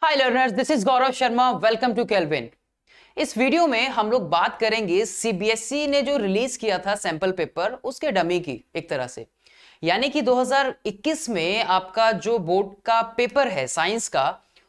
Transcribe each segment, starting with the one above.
Hi learners, this is Gaurav Sharma. Welcome to Kelvin. इस video में हम लोग बात करेंगे सीबीएसई ने जो रिलीज किया था सैंपल पेपर, उसके डमी की एक तरह से। यानी कि 2021 में आपका जो बोर्ड का पेपर है साइंस का,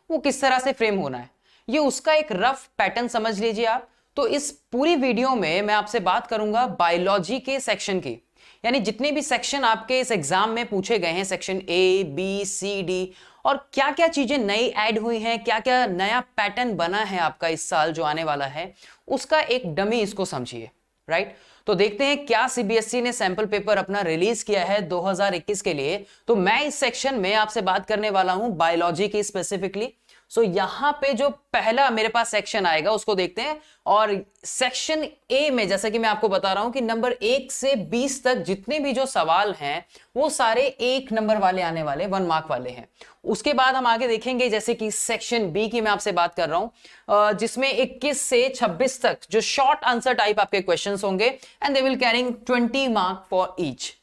वो किस तरह से फ्रेम होना है, ये उसका एक रफ पैटर्न समझ लीजिए आप। तो इस पूरी वीडियो में मैं आपसे बात करूंगा बायोलॉजी के सेक्शन की, यानी जितने भी सेक्शन आपके इस एग्जाम में पूछे गए हैं, section A B C D, और क्या क्या चीजें नई ऐड हुई हैं, क्या क्या नया पैटर्न बना है आपका इस साल जो आने वाला है, उसका एक डमी इसको समझिए। राइट, तो देखते हैं क्या सीबीएसई ने सैंपल पेपर अपना रिलीज किया है 2021 के लिए। तो मैं इस सेक्शन में आपसे बात करने वाला हूं बायोलॉजी की स्पेसिफिकली। सो यहां पे जो पहला मेरे पास सेक्शन आएगा उसको देखते हैं। और सेक्शन ए में जैसा कि मैं आपको बता रहा हूं कि नंबर 1 से 20 तक जितने भी जो सवाल हैं वो सारे 1 नंबर वाले आने वाले, 1 मार्क वाले हैं। उसके बाद हम आगे देखेंगे, जैसे कि सेक्शन बी की मैं आपसे बात कर रहा हूं, जिसमें 21 से 26 तक जो शॉर्ट आंसर टाइप आपके क्वेश्चंस होंगे, and they will carrying 20 mark for each.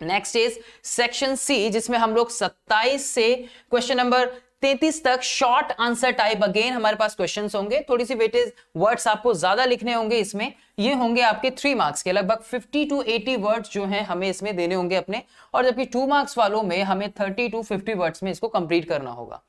Next is section C, जिसमें हम लोग 27 से क्वेश्चन नंबर 33 तक शॉर्ट आंसर टाइप अगेन हमारे पास क्वेश्चंस होंगे। थोड़ी सी वेटेज वर्ड्स आपको ज्यादा लिखने होंगे इसमें। ये होंगे आपके 3 मार्क्स के, लगभग 50 to 80 वर्ड्स जो हैं हमें इसमें देने होंगे अपने। और जबकि 2 मार्क्स वालों में हमें 30 to 50 वर्ड्स में इसको कंप्लीट करना होगा।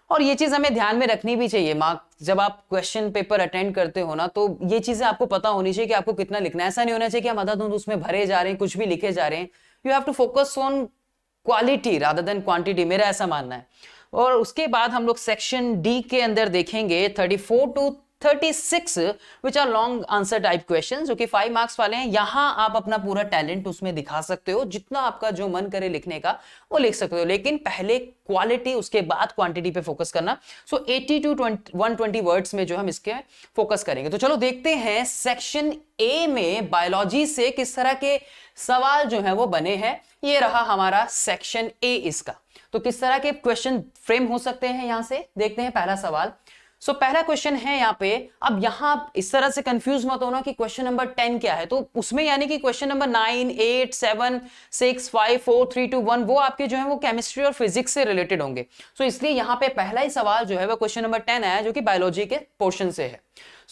और ये चीज हमें ध्यान में रखनी भी चाहिए, मार्क जब आप क्वेश्चन पेपर अटेंड करते हो ना, तो ये चीजें आपको पता होनी चाहिए कि आपको कितना लिखना है। ऐसा नहीं होना चाहिए कि हम अंधाधुंध उसमें भरे जा रहे हैं, कुछ भी लिखे जा रहे हैं। You have to focus on quality rather than quantity, मेरा ऐसा मानना है। और उसके बाद हम लोग सेक्शन डी के अंदर देखेंगे 34 to 36 which are long answer type question, जो कि 5 मार्क्स वाले हैं। यहां आप अपना पूरा टैलेंट उसमें दिखा सकते हो, जितना आपका जो मन करे लिखने का वो लिख सकते हो, लेकिन पहले क्वालिटी उसके बाद क्वांटिटी पे फोकस करना। सो 80 to 120 वर्ड्स में जो हम इसके फोकस करेंगे। तो चलो देखते हैं सेक्शन ए में बायोलॉजी से किस तरह के सवाल जो है वो बने हैं। ये रहा हमारा सेक्शन ए इसका। तो किस तरह के क्वेश्चन फ्रेम हो सकते हैं यहां से देखते हैं। पहला सवाल, पहला क्वेश्चन है यहाँ पे। अब यहां इस तरह से कंफ्यूज मत होना कि क्वेश्चन नंबर 10 क्या है। तो उसमें यानी कि क्वेश्चन नंबर 9, 8, 7, 6, 5, 4, 3, 2, 1 वो आपके जो है वो केमिस्ट्री और फिजिक्स से रिलेटेड होंगे। इसलिए यहाँ पे पहला ही सवाल जो है वो क्वेश्चन नंबर 10 आया, जो कि बायोलॉजी के पोर्शन से है।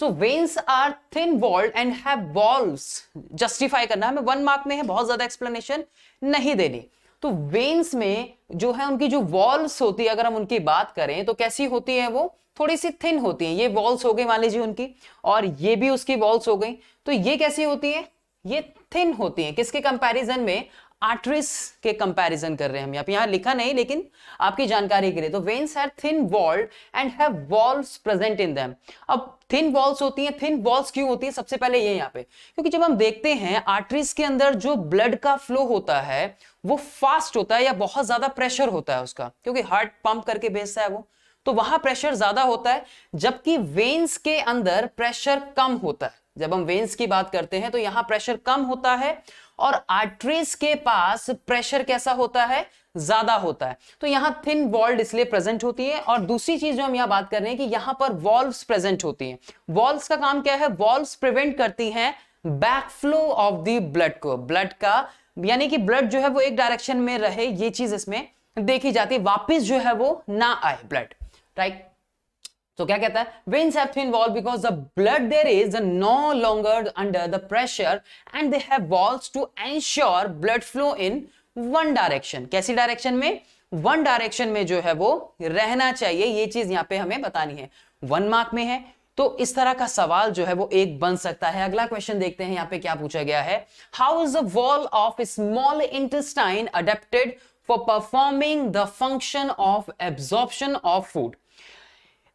Veins are thin walled and have valves. Justify करना है, हमें 1 मार्क में है, बहुत ज्यादा एक्सप्लेनेशन नहीं देनी। तो वेन्स में जो है उनकी जो वॉल्स होती है, अगर हम उनकी बात करें तो कैसी होती है, वो थोड़ी सी थिन होती है। ये वॉल्स हो गई मान लीजिए उनकी, और ये भी उसकी वॉल्स हो गई। तो ये कैसी होती है, ये थिन होती है। किसके कंपैरिजन में, आर्टरीज के कंपैरिजन कर रहे हैं हम यहाँ पे, यहाँ लिखा नहीं लेकिन आपकी जानकारी के लिए। तो veins are thin walled and have walls present in them. अब थिन वॉल्स होती हैं, थिन वॉल्स क्यों होती है, सबसे पहले ये यहाँ पे, क्योंकि जब हम देखते हैं आर्टरीज के अंदर जो ब्लड का फ्लो होता है वो फास्ट होता है, या बहुत ज्यादा प्रेशर होता है उसका, क्योंकि हार्ट पंप करके भेजता है वो, तो वहां प्रेशर ज्यादा होता है। जबकि वेन्स के अंदर प्रेशर कम होता है। जब हम वेन्स की बात करते हैं तो यहां प्रेशर कम होता है, और आर्टरीज के पास प्रेशर कैसा होता है, ज्यादा होता है। तो यहां थिन वॉल्ड इसलिए प्रेजेंट होती है। और दूसरी चीज जो हम यहां बात कर रहे हैं कि यहां पर वॉल्व्स प्रेजेंट होती हैं। वॉल्व्स का काम क्या है, वॉल्व्स प्रिवेंट करती हैं बैकफ्लो ऑफ द ब्लड को, ब्लड का, यानी कि ब्लड जो है वो एक डायरेक्शन में रहे, ये चीज इसमें देखी जाती है, वापिस जो है वो ना आए ब्लड। राइट, तो क्या कहता है, veins have thin wall because the blood there is no longer under the pressure and they have walls to ensure blood flow in one direction। कैसी डायरेक्शन में, वन डायरेक्शन में जो है वो रहना चाहिए। ये चीज यहां पे हमें बतानी है, 1 मार्क में है। तो इस तरह का सवाल जो है वो एक बन सकता है। अगला क्वेश्चन देखते हैं, यहां पे क्या पूछा गया है, how is the wall of small intestine adapted for performing the function of absorption of food.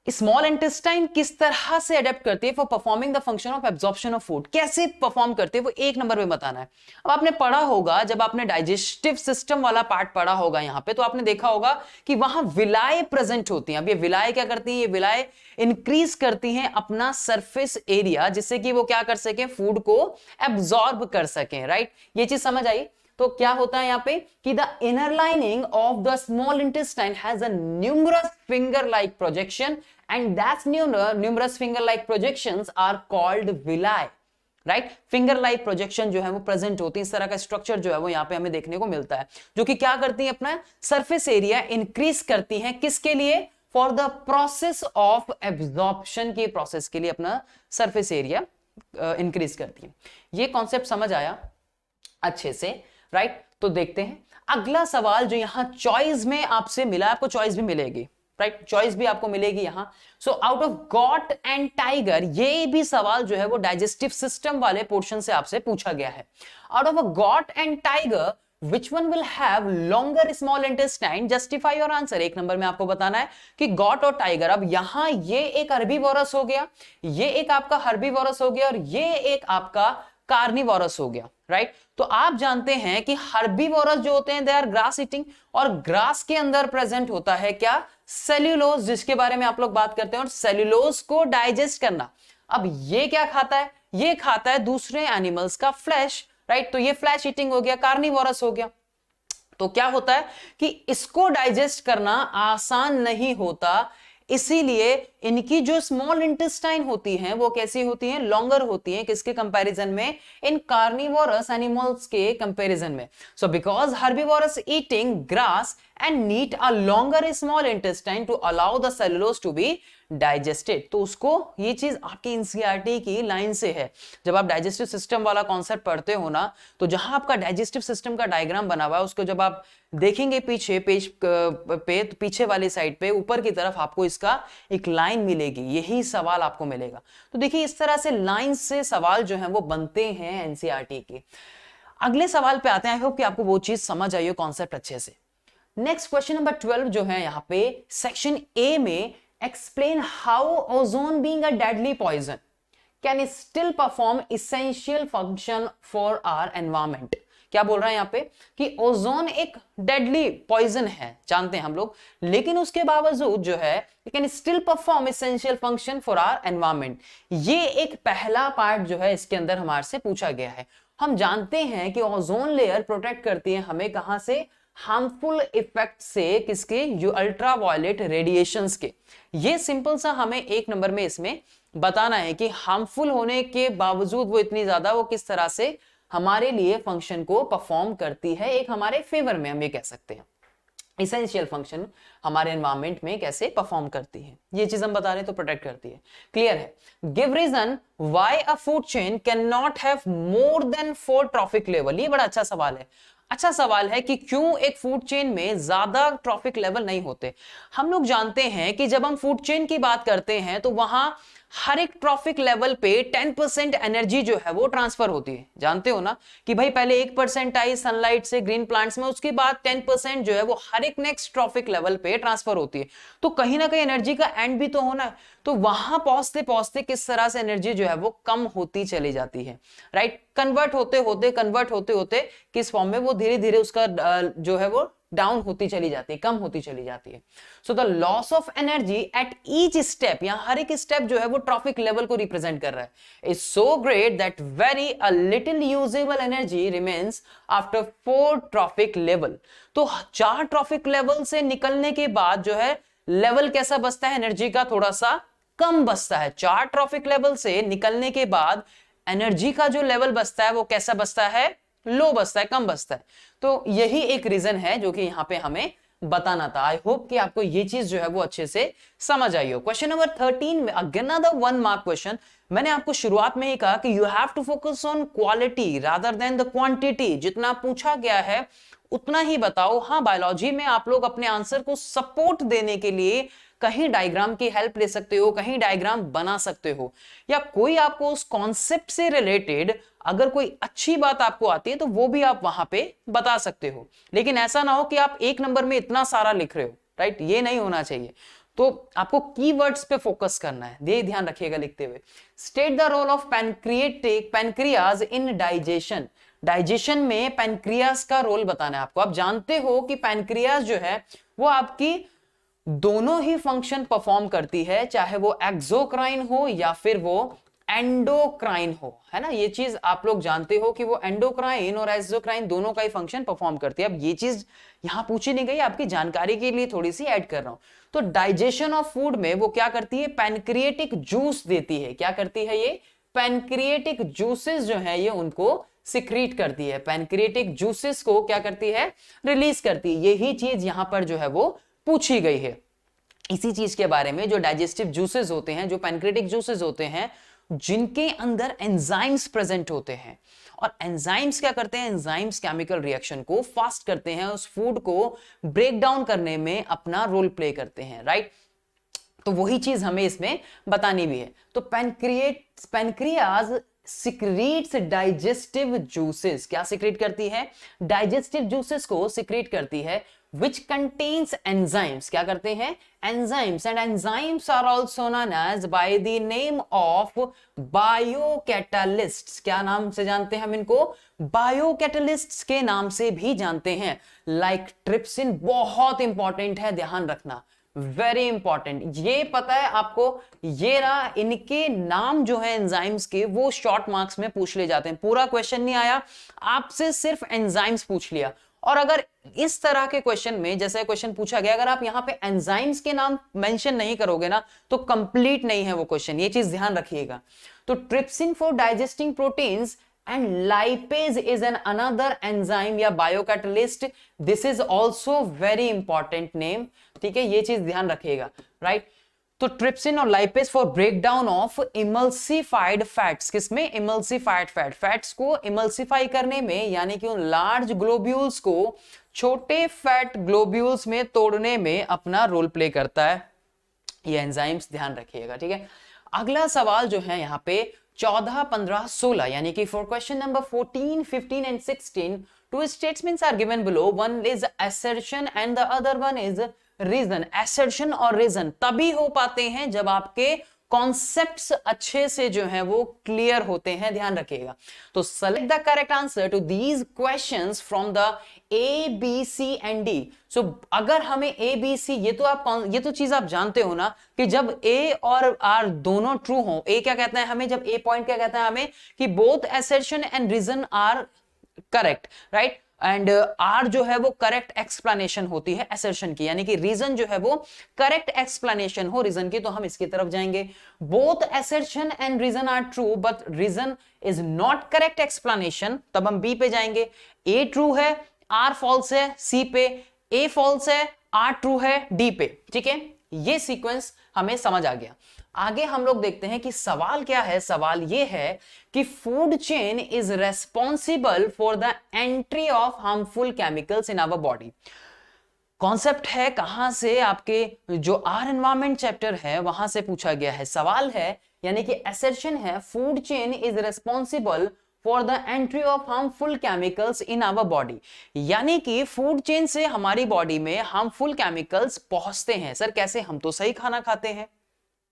Small intestine किस तरह से अडेप्ट करती है for performing the function of absorption of food, कैसे परफॉर्म करती है वो 1 नंबर में बताना है। अब आपने पढ़ा होगा, जब आपने डाइजेस्टिव सिस्टम वाला पार्ट पढ़ा होगा यहां पे, तो आपने देखा होगा कि वहां विलाय प्रेजेंट होती हैं। अब ये विलाय क्या करती हैं, ये विलाय इंक्रीज करती हैं अपना सरफेस एरिया, जिससे कि वो क्या कर सके, फूड को एब्जॉर्ब कर सकें। राइट, ये चीज समझ आई। तो क्या होता है यहाँ पे कि the inner lining of the small intestine has a numerous finger like projection and that's numerous finger like projections are called villi. Right, finger like projection जो है वो प्रेजेंट होती है। इस तरह का स्ट्रक्चर जो है वो यहाँ पे हमें देखने को मिलता है, जो कि क्या करती है, अपना सरफेस एरिया इंक्रीज करती है। किसके लिए, for the process of absorption के प्रोसेस के लिए अपना सरफेस एरिया इंक्रीज करती है। ये कॉन्सेप्ट समझ आया अच्छे से, राइट? तो देखते हैं अगला सवाल जो यहां चॉइस में आपसे मिला, आपको चॉइस भी मिलेगी, राइट? चॉइस भी आपको मिलेगी यहां। So out of got and tiger, ये भी सवाल जो है वो डाइजेस्टिव सिस्टम वाले पोर्शन से आपसे पूछा गया है। Out of a got and tiger which one will have longer small intestine, justify your answer। एक नंबर में आपको बताना है कि गॉट और टाइगर, अब यहां ये एक हर्बीवोरस हो गया, ये एक आपका हर्बीवोरस हो गया और ये एक आपका कार्निवोरस हो गया, राइट? तो आप जानते हैं कि हर्बीवोरस जो होते हैं दे आर ग्रास ईटिंग, और ग्रास के अंदर प्रेजेंट होता है क्या? सेल्यूलोज, जिसके बारे में आप लोग बात करते हैं, और सेल्यूलोज को डाइजेस्ट करना। अब ये क्या खाता है? ये खाता है दूसरे एनिमल्स का फ्लैश, राइट? तो ये फ्लैश ईटिंग हो गया, कार्निवोरस हो गया। तो क्या होता है कि इसको डाइजेस्ट करना आसान नहीं होता, इसीलिए इनकी जो स्मॉल इंटेस्टाइन होती हैं वो कैसी होती हैं? लॉन्गर होती हैं। किसके कंपैरिजन में? इन कार्निवोरस एनिमल्स के कंपैरिजन में। So because herbivorous eating grass and need a longer small intestine to allow the cellulose to be digested. तो उसको, ये चीज आपकी एनसीईआरटी की लाइन से है। जब आप डाइजेस्टिव सिस्टम वाला कॉन्सेप्ट पढ़ते हो ना, तो जहां आपका डाइजेस्टिव सिस्टम का डायग्राम बना हुआ है उसको जब आप देखेंगे पीछे पेज पे, तो पीछे वाली साइड पे ऊपर की तरफ आपको इसका एक लाइन मिलेगी, यही सवाल आपको मिलेगा। तो देखिए इस तरह से लाइन से सवाल जो है वो बनते हैं एनसीईआरटी के। अगले सवाल पे आते हैं। आई होप कि आपको वो चीज समझ आई हो, कॉन्सेप्ट अच्छे से। नेक्स्ट क्वेश्चन नंबर 12 जो है यहाँ पे सेक्शन ए में, explain how ozone being a deadly poison can still perform essential function for our environment. क्या बोल रहा है यहाँ पे कि ओजोन एक डेडली पॉइजन है, जानते हैं हम लोग, लेकिन उसके बावजूद जो है it can still perform essential function for our environment. ये एक पहला पार्ट जो है इसके अंदर हमारे से पूछा गया है। हम जानते हैं कि ओजोन लेयर प्रोटेक्ट करती है हमें कहां से? हार्मफुल इफेक्ट से, किसके? जो अल्ट्रावायलेट रेडिएशंस के। ये सिंपल सा हमें एक नंबर में इसमें बताना है कि हार्मफुल होने के बावजूद वो इतनी ज्यादा, वो किस तरह से हमारे लिए फंक्शन को परफॉर्म करती है, एक हमारे फेवर में हम ये कह सकते हैं। इसेंशियल फंक्शन हमारे एनवायरमेंट में कैसे परफॉर्म करती है, ये चीज हम बता रहे हैं, तो प्रोटेक्ट करती है। क्लियर है? Give reason why a food chain can not have more than 4 trophic level. ये बड़ा अच्छा सवाल है। अच्छा सवाल है कि क्यों एक फूड चेन में ज्यादा ट्रॉफिक लेवल नहीं होते। हम लोग जानते हैं कि जब हम फूड चेन की बात करते हैं तो वहां हर एक ट्रॉफिक लेवल पे 10% एनर्जी जो है वो ट्रांसफर होती है। जानते हो ना कि भाई पहले 1% आई सनलाइट से ग्रीन प्लांट्स में, उसके बाद 10% जो है वो हर एक नेक्स्ट ट्रॉफिक लेवल पे ट्रांसफर होती है। तो कहीं ना कहीं एनर्जी का एंड भी तो होना है। तो वहां पहुंचते पहुंचते किस तरह से एनर्जी जो है वो कम होती चली जाती है, राइट? कन्वर्ट होते होते किस फॉर्म में? वो धीरे धीरे उसका जो है वो डाउन होती चली जाती है, कम होती चली जाती है। So the loss of energy at each step, यहां हर एक स्टेप जो है वो ट्रॉफिक लेवल को रिप्रेजेंट कर रहा है, is so great that very a little usable energy remains after 4 trophic level. तो 4 ट्रॉफिक लेवल से निकलने के बाद जो है लेवल कैसा बचता है? एनर्जी का थोड़ा सा कम बचता है। 4 ट्रॉफिक लेवल से निकलने के बाद एनर्जी का जो लेवल बचता है वो कैसा बचता है? लो बचता है, कम बचता है। तो यही एक रीजन है जो कि यहां पे हमें बताना था। आई होप कि आपको ये चीज जो है वो अच्छे से समझ आई हो। क्वेश्चन नंबर 13 में अगेन अनदर 1 मार्क क्वेश्चन। मैंने आपको शुरुआत में ही कहा कि you have to focus on quality rather than the quantity. जितना पूछा गया है उतना ही बताओ। हाँ, बायोलॉजी में आप लोग अपने आंसर को सपोर्ट देने के लिए कहीं डायग्राम की हेल्प ले सकते हो, कहीं डायग्राम बना सकते हो, या कोई आपको उस कॉन्सेप्ट से रिलेटेड अगर कोई अच्छी बात आपको आती है तो वो भी आप वहां पे बता सकते हो। लेकिन ऐसा ना हो कि आप एक नंबर में इतना सारा लिख रहे हो, राइट? ये नहीं होना चाहिए। तो आपको कीवर्ड्स पे फोकस करना है, ये ध्यान रखिएगा लिखते हुए। State the role of pancreas in digestion. Digestion में पैनक्रियाज का रोल बताना है आपको। आप जानते हो कि पैनक्रियाज जो है वो आपकी दोनों ही फंक्शन परफॉर्म करती है, चाहे वो एक्सोक्राइन हो या फिर वो एंडोक्राइन हो, है ना? ये चीज आप लोग जानते हो कि वो एंडोक्राइन और एक्सोक्राइन दोनों का ही फंक्शन परफॉर्म करती है। अब ये चीज यहां पूछी नहीं गई, आपकी जानकारी के लिए थोड़ी सी ऐड कर रहा हूं। तो डाइजेशन ऑफ फूड में वो क्या करती है? पैनक्रिएटिक जूस देती है। क्या करती है ये? पैनक्रिएटिक जूसेस जो है ये उनको सिक्रीट करती है। पैनक्रिएटिक जूसेस को क्या करती है? रिलीज करती है। यही चीज यहां पर जो है वो पूछी गई है। इसी चीज के बारे में, जो डाइजेस्टिव जूसेस होते हैं, जो पैनक्रेटिक जूसेस होते हैं, जिनके अंदर एंजाइम्स प्रेजेंट होते हैं। और एंजाइम्स क्या करते हैं? एंजाइम्स केमिकल रिएक्शन को फास्ट करते हैं, उस फूड को ब्रेक डाउन करने में अपना रोल प्ले करते हैं, राइट। तो वही चीज हमें इसमें बतानी भी है। तो पैनक्रियाज सिक्रीट्स डाइजेस्टिव जूसेस। क्या सिक्रीट करती है? डाइजेस्टिव जूसेस को सिक्रीट करती है, which contains enzymes। क्या करते हैं? enzymes, and enzymes are also known as by the name of biocatalysts। क्या नाम से जानते हैं हम इनको? biocatalysts के नाम से भी जानते हैं। like trypsin, बहुत इंपॉर्टेंट है, ध्यान रखना, वेरी इंपॉर्टेंट। ये पता है आपको, ये रहा, इनके नाम जो है एंजाइम्स के, वो शॉर्ट मार्क्स में पूछ ले जाते हैं। पूरा क्वेश्चन नहीं आया, आपसे सिर्फ एंजाइम्स पूछ लिया। और अगर इस तरह के क्वेश्चन में, जैसे क्वेश्चन पूछा गया, अगर आप यहां पे एंजाइम्स के नाम मेंशन नहीं करोगे ना, तो कंप्लीट नहीं है वो क्वेश्चन, ये चीज ध्यान रखिएगा। तो trypsin for digesting proteins and lipase is an another enzyme या biocatalyst। this is also very important name, ठीक है, ये चीज ध्यान रखिएगा, राइट। तो ट्रिप्सिन और lipase for breakdown of emulsified fats. किसमें? इमल्सिफाइड फैट्स को इमल्सिफाई करने में, यानी कि उन लार्ज ग्लोब्यूल्स को छोटे फैट ग्लोब्यूल्स में तोड़ने में अपना रोल प्ले करता है ये एंजाइम्स, ध्यान रखिएगा, ठीक है। अगला सवाल जो है यहाँ पे 14, 15, 16, यानी कि for question number 14, 15 and 16, two statements are given below, one is assertion and the other one is reason। assertion और reason तभी हो पाते हैं जब आपके कॉन्सेप्ट्स अच्छे से जो है वो क्लियर होते हैं, ध्यान रखिएगा। तो select the correct answer to these questions from the A, B, C and D. So अगर हमें ए, बी, सी, ये तो चीज आप जानते हो ना कि जब ए और आर दोनों ट्रू हो, ए क्या कहता है हमें, जब ए पॉइंट क्या कहता है हमें कि both assertion and reason are correct, right. And R जो है वो करेक्ट एक्सप्लेनेशन होती है असर्शन की, यानी कि रीजन जो है वो करेक्ट एक्सप्लेनेशन हो रीजन की, तो हम इसकी तरफ जाएंगे। Both assertion and reason are true but reason is not correct explanation, तब हम बी पे जाएंगे। ए ट्रू है, आर फॉल्स है सी पे, ए फॉल्स है, आर ट्रू है डी पे, ठीक है। ये सीक्वेंस हमें समझ आ गया। आगे हम लोग देखते हैं कि सवाल क्या है। सवाल ये है कि food chain is responsible for the entry of harmful chemicals in our body. Concept है कहां से, आपके जो आर एनवायरमेंट चैप्टर है वहां से पूछा गया है। सवाल है, यानी कि असर्शन है, food chain is responsible for the entry of harmful chemicals in our body, यानी कि फूड चेन से हमारी बॉडी में हार्मफुल केमिकल्स पहुंचते हैं। सर कैसे? हम तो सही खाना खाते हैं,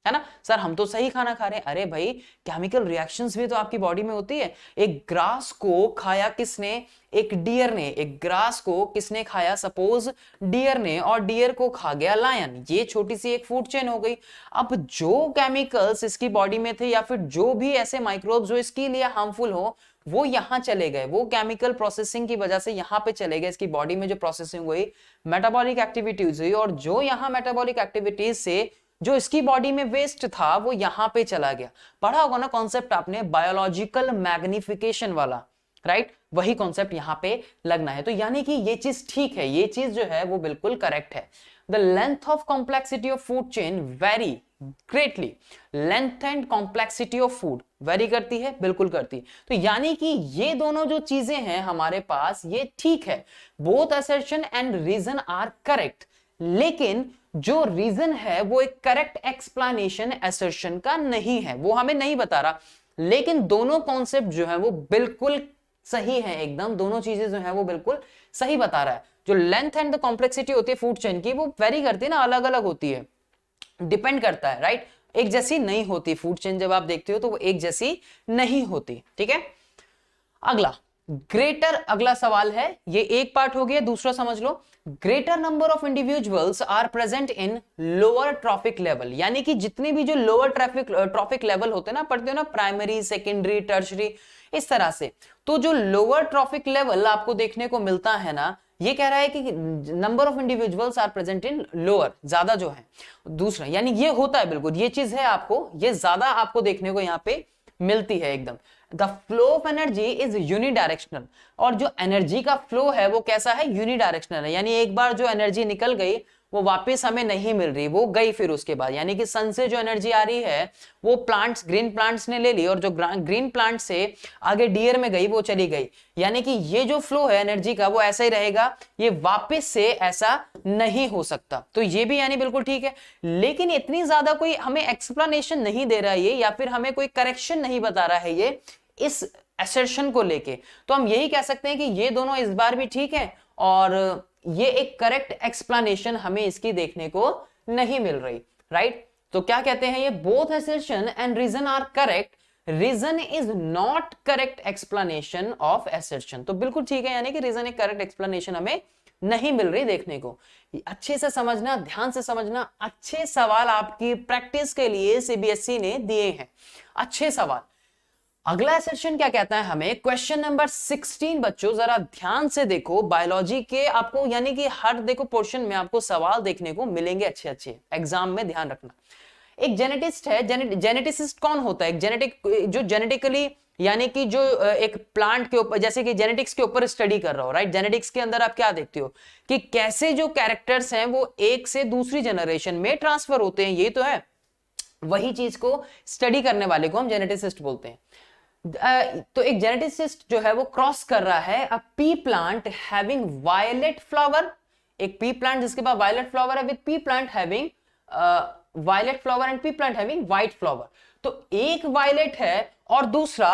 है ना सर, हम तो सही खाना खा रहे हैं। अरे भाई, केमिकल रिएक्शंस भी तो आपकी बॉडी में होती है। एक ग्रास को खाया किसने? एक डियर ने। एक ग्रास को किसने खाया? सपोज डियर ने, और डियर को खा गया लायन। ये छोटी सी एक फूड चेन हो गई। अब जो केमिकल्स इसकी बॉडी में थे, या फिर जो भी ऐसे माइक्रोब्स जो इसके लिए हार्मफुल हो, वो यहां चले गए, वो केमिकल प्रोसेसिंग की वजह से यहां पे चले गए। इसकी बॉडी में जो प्रोसेसिंग हुई, मेटाबॉलिक एक्टिविटीज हुई, और जो यहां मेटाबॉलिक एक्टिविटीज से जो इसकी बॉडी में वेस्ट था वो यहां पे चला गया। पढ़ा होगा ना कॉन्सेप्ट आपने, बायोलॉजिकल मैग्निफिकेशन वाला, राइट। वही कॉन्सेप्ट यहां पे लगना है। तो यानी कि ये चीज ठीक है, ये चीज जो है वो बिल्कुल करेक्ट है। The length of complexity of food chain very greatly. Length and complexity of food very करती है, बिल्कुल करती है। तो यानी कि ये दोनों जो चीजें हैं हमारे पास, ये ठीक है। Both assertion and reason are correct, लेकिन जो रीजन है वो एक करेक्ट एक्सप्लेनेशन असर्शन का नहीं है, वो हमें नहीं बता रहा। लेकिन दोनों कॉन्सेप्ट जो है वो बिल्कुल सही है, एकदम दोनों चीजें जो है वो बिल्कुल सही बता रहा है। जो लेंथ एंड द कॉम्प्लेक्सिटी होती है फूड चेन की, वो वेरी करती है ना, अलग अलग होती है, डिपेंड करता है, राइट। एक जैसी नहीं होती फूड चेन, जब आप देखते हो तो वो एक जैसी नहीं होती, ठीक है। अगला ग्रेटर, अगला सवाल है, ये एक पार्ट हो गया, दूसरा समझ लो। Greater number of individuals are present in lower trophic level, यानी कि जितने भी जो लोअर ट्रॉफिक लेवल होते हैं ना, पढ़ते हो ना, प्राइमरी, सेकेंडरी, टर्शरी, इस तरह से। तो जो लोअर ट्रॉफिक लेवल आपको देखने को मिलता है ना, ये कह रहा है कि number of individuals are present in lower, ज्यादा जो है। दूसरा, यानी ये होता है बिल्कुल, ये चीज है, आपको ये ज्यादा आपको देखने को यहाँ पे मिलती है एकदम। The flow of energy is unidirectional, और जो एनर्जी का फ्लो है वो कैसा है? यूनिडायरेक्शनल है, यानी एक बार जो एनर्जी निकल गई वो वापस हमें नहीं मिल रही, वो गई फिर उसके बाद, यानी कि सन से जो एनर्जी आ रही है वो प्लांट्स, ग्रीन प्लांट्स ने ले ली और जो ग्रीन प्लांट से आगे डियर में गई वो चली गई। यानी कि ये जो फ्लो है एनर्जी का वो ऐसा ही रहेगा, ये वापस से ऐसा नहीं हो सकता। तो ये भी यानी बिल्कुल ठीक है, लेकिन इतनी ज्यादा कोई हमें एक्सप्लेनेशन नहीं दे रहा है ये, या फिर हमें कोई करेक्शन नहीं बता रहा है ये इस असर्शन को लेके। तो हम यही कह सकते हैं कि ये दोनों इस बार भी ठीक है और ये एक करेक्ट एक्सप्लेनेशन हमें इसकी देखने को नहीं मिल रही, राइट। तो क्या कहते हैं ये, both assertion and reason are correct, reason is not correct explanation of assertion. तो बिल्कुल ठीक है, यानी कि रीजन एक करेक्ट एक्सप्लेनेशन हमें नहीं मिल रही देखने को। अच्छे से समझना, ध्यान से समझना, अच्छे सवाल आपकी प्रैक्टिस के लिए सीबीएसई ने दिए हैं, अच्छे सवाल। अगला असर्शन क्या कहता है हमें, क्वेश्चन नंबर 16 बच्चों जरा ध्यान से देखो, बायोलॉजी के आपको यानी कि हर देखो पोर्शन में आपको सवाल देखने को मिलेंगे अच्छे अच्छे, एग्जाम में ध्यान रखना। एक जेनेटिस्ट है, जेनेटिसिस्ट कौन होता है, जो जेनेटिकली यानी कि जो एक प्लांट के ऊपर, जैसे कि जेनेटिक्स के ऊपर स्टडी कर रहा हो, राइट। जेनेटिक्स के अंदर आप क्या देखते हो कि कैसे जो कैरेक्टर्स हैं वो एक से दूसरी जनरेशन में ट्रांसफर होते हैं, ये तो है, वही चीज को स्टडी करने वाले को हम जेनेटिसिस्ट बोलते हैं। तो एक जेनेटिसिस्ट जो है वो क्रॉस कर रहा है a pea plant having violet flower, एक पी प्लांट जिसके पास वायलेट फ्लावर है, with pea plant having violet flower and pea plant having white flower. तो एक वायलेट है और दूसरा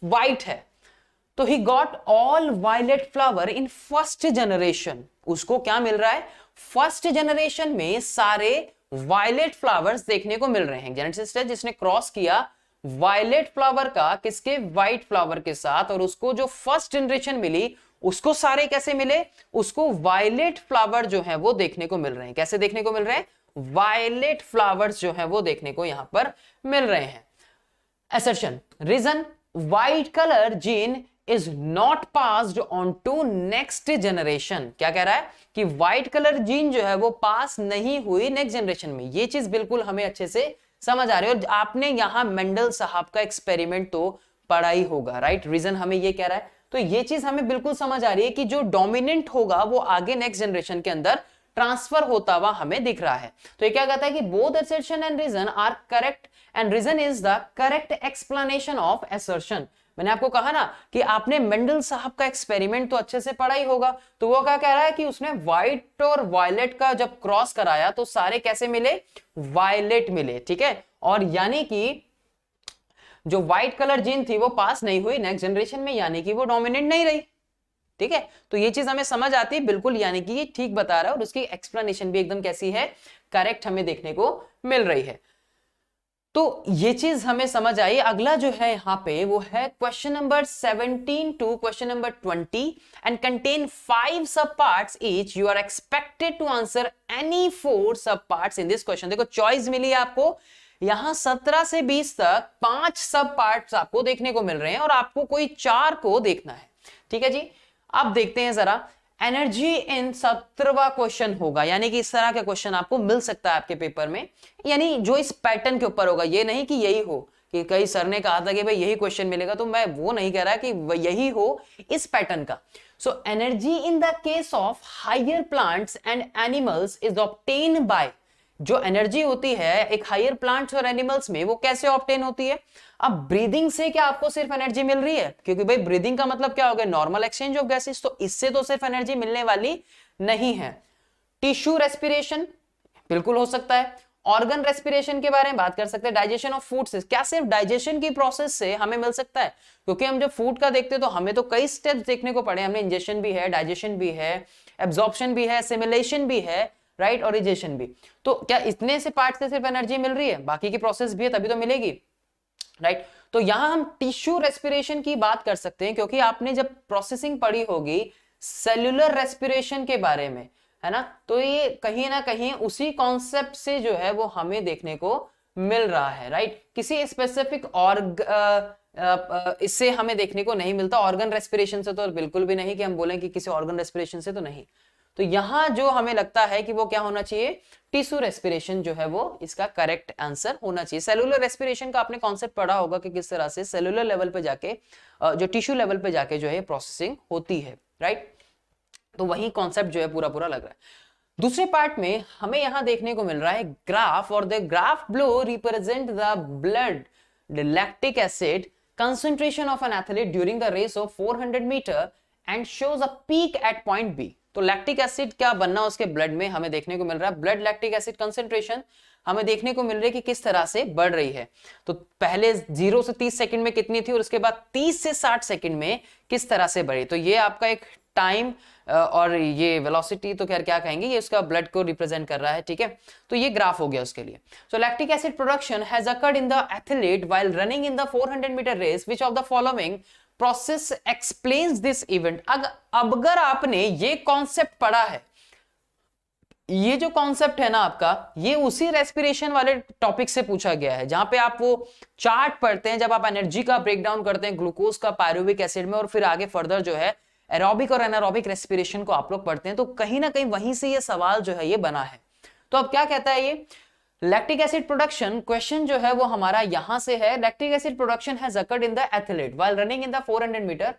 व्हाइट है, तो he got all violet flower in first generation. उसको क्या मिल रहा है, फर्स्ट जनरेशन में सारे वायलेट फ्लावर्स देखने को मिल रहे हैं। जेनेटिसिस्ट है जिसने क्रॉस किया वायलेट फ्लावर का किसके, व्हाइट फ्लावर के साथ, और उसको जो फर्स्ट जनरेशन मिली उसको सारे कैसे मिले, उसको वायलेट फ्लावर जो है वो देखने को मिल रहे हैं। कैसे देखने को मिल रहे हैं, वायलेट फ्लावर्स जो है वो देखने को यहां पर मिल रहे हैं। Assertion, reason, white colour gene is not passed on to next generation. क्या कह रहा है कि व्हाइट कलर जीन जो है वो पास नहीं हुई नेक्स्ट जनरेशन में। ये चीज बिल्कुल हमें अच्छे से समझ आ रही है, और आपने यहां मेंडल साहब का एक्सपेरिमेंट तो पढ़ा ही होगा, राइट। रीजन हमें ये कह रहा है, तो ये चीज हमें बिल्कुल समझ आ रही है कि जो डोमिनेंट होगा वो आगे नेक्स्ट जनरेशन के अंदर ट्रांसफर होता हुआ हमें दिख रहा है। तो ये क्या कहता है कि both assertion and reason are correct and reason is the correct explanation of assertion. मैंने आपको कहा ना कि आपने मेंडल साहब का एक्सपेरिमेंट तो अच्छे से पढ़ा ही होगा, तो वो क्या कह रहा है कि उसने व्हाइट और वायलेट का जब क्रॉस कराया तो सारे कैसे मिले, वायलेट मिले, ठीक है। और यानी कि जो व्हाइट कलर जीन थी वो पास नहीं हुई नेक्स्ट जनरेशन में, यानी कि वो डोमिनेंट नहीं रही, ठीक है। तो ये चीज हमें समझ आती है बिल्कुल, यानी कि ये ठीक बता रहा है और उसकी एक्सप्लेनेशन भी एकदम कैसी है, करेक्ट हमें देखने को मिल रही है। तो ये चीज हमें समझ आई। अगला जो है यहां पे वो है क्वेश्चन नंबर 17 टू question number 20 and contain 5 sub parts each. You are expected to answer any 4 sub parts in this question. देखो चॉइस मिली है आपको, यहां 17 से 20 तक 5 सब पार्ट्स आपको देखने को मिल रहे हैं और आपको कोई 4 को देखना है, ठीक है जी। अब देखते हैं जरा, एनर्जी इन 17वां क्वेश्चन होगा, यानी कि इस तरह का क्वेश्चन आपको मिल सकता है आपके पेपर में, यानी जो इस पैटर्न के ऊपर होगा। ये नहीं कि यही हो कि कई सर ने कहा था कि भाई यही क्वेश्चन मिलेगा, तो मैं वो नहीं कह रहा कि यही हो इस पैटर्न का। So energy in the case of higher plants and animals is obtain by, जो एनर्जी होती है एक हायर प्लांट्स और एनिमल्स में वो कैसे ऑब्टेन होती है। अब ब्रीदिंग से क्या आपको सिर्फ एनर्जी मिल रही है, क्योंकि भाई ब्रीदिंग का मतलब क्या हो गया, नॉर्मल एक्सचेंज ऑफ गैसेस, तो इससे तो सिर्फ एनर्जी मिलने वाली नहीं है। टिश्यू रेस्पिरेशन बिल्कुल हो सकता है, ऑर्गन रेस्पिरेशन के बारे में बात कर सकते हैं, डाइजेशन ऑफ फूड से, क्या सिर्फ डाइजेशन की प्रोसेस से हमें मिल सकता है, क्योंकि हम जब फूड का देखते हैं तो हमें तो कई स्टेप्स देखने को पड़े, हमने इंजेक्शन भी है, डाइजेशन भी है, एब्जॉर्प्शन भी है, एसिमिलेशन भी है, राइट, और रिजेशन भी। तो क्या इतने से पार्ट से सिर्फ एनर्जी मिल रही है, बाकी की प्रोसेस भी है तभी तो मिलेगी, राइट। तो यहां हम टिश्यू रेस्पिरेशन की बात कर सकते हैं, क्योंकि आपने जब प्रोसेसिंग पढ़ी होगी सेल्यूलर रेस्पिरेशन के बारे में, है ना, तो ये कहीं ना कहीं उसी कॉन्सेप्ट से जो है वो हमें देखने को मिल रहा है, राइट। किसी स्पेसिफिक इससे हमें देखने को नहीं मिलता, ऑर्गन रेस्पिरेशन से तो बिल्कुल भी नहीं कि हम बोलें कि किसी ऑर्गन रेस्पिरेशन से तो नहीं। तो यहां जो हमें लगता है कि वो क्या होना चाहिए, टिश्यू रेस्पिरेशन जो है वो इसका करेक्ट आंसर होना चाहिए। सेलुलर रेस्पिरेशन का आपने कॉन्सेप्ट पढ़ा होगा कि किस तरह से सेलुलर लेवल पे जाके जो टिश्यू लेवल पे जाके जो है प्रोसेसिंग होती है, राइट। तो वही कॉन्सेप्ट जो है पूरा पूरा लग रहा है। दूसरे पार्ट में हमें यहां देखने को मिल रहा है ग्राफ, और the graph below represent the blood lactic acid concentration of an athlete during the race of 400 meter and shows a peak at point B। तो लैक्टिक एसिड क्या बनना उसके ब्लड में हमें देखने को मिल रहा है, ब्लड लैक्टिक एसिड कंसंट्रेशन हमें देखने को मिल रही है कि किस तरह से बढ़ रही है। तो पहले 0 से 30 सेकंड में कितनी थी और उसके बाद 30 से 60 सेकंड में किस तरह से बढ़ी। तो ये आपका एक टाइम और ये वेलोसिटी तो खैर क्या कहेंगे, ये उसका ब्लड को रिप्रेजेंट कर रहा है, ठीक है। तो ये ग्राफ हो गया उसके लिए। So lactic acid production has occurred in the athlete while running in the 400 metre race, which of the following process explains this event. अगर आपने ये कॉन्सेप्ट पढ़ा है, ये जो कॉन्सेप्ट है ना आपका, ये उसी रेस्पिरेशन वाले टॉपिक से पूछा गया है, जहां पे आप वो चार्ट पढ़ते हैं जब आप एनर्जी का ब्रेकडाउन करते हैं ग्लूकोज का पायरुविक एसिड में, और फिर आगे फर्दर जो है एरोबिक और एनारोबिक रेस्पिरेशन को आप लोग पढ़ते हैं, तो कहीं ना कहीं वहीं से ये सवाल जो है ये बना है। तो अब क्या कहता है ये लैक्टिक एसिड प्रोडक्शन, क्वेश्चन जो है वो हमारा यहां से है, lactic acid production has occurred in the athlete while running in the 400 metre,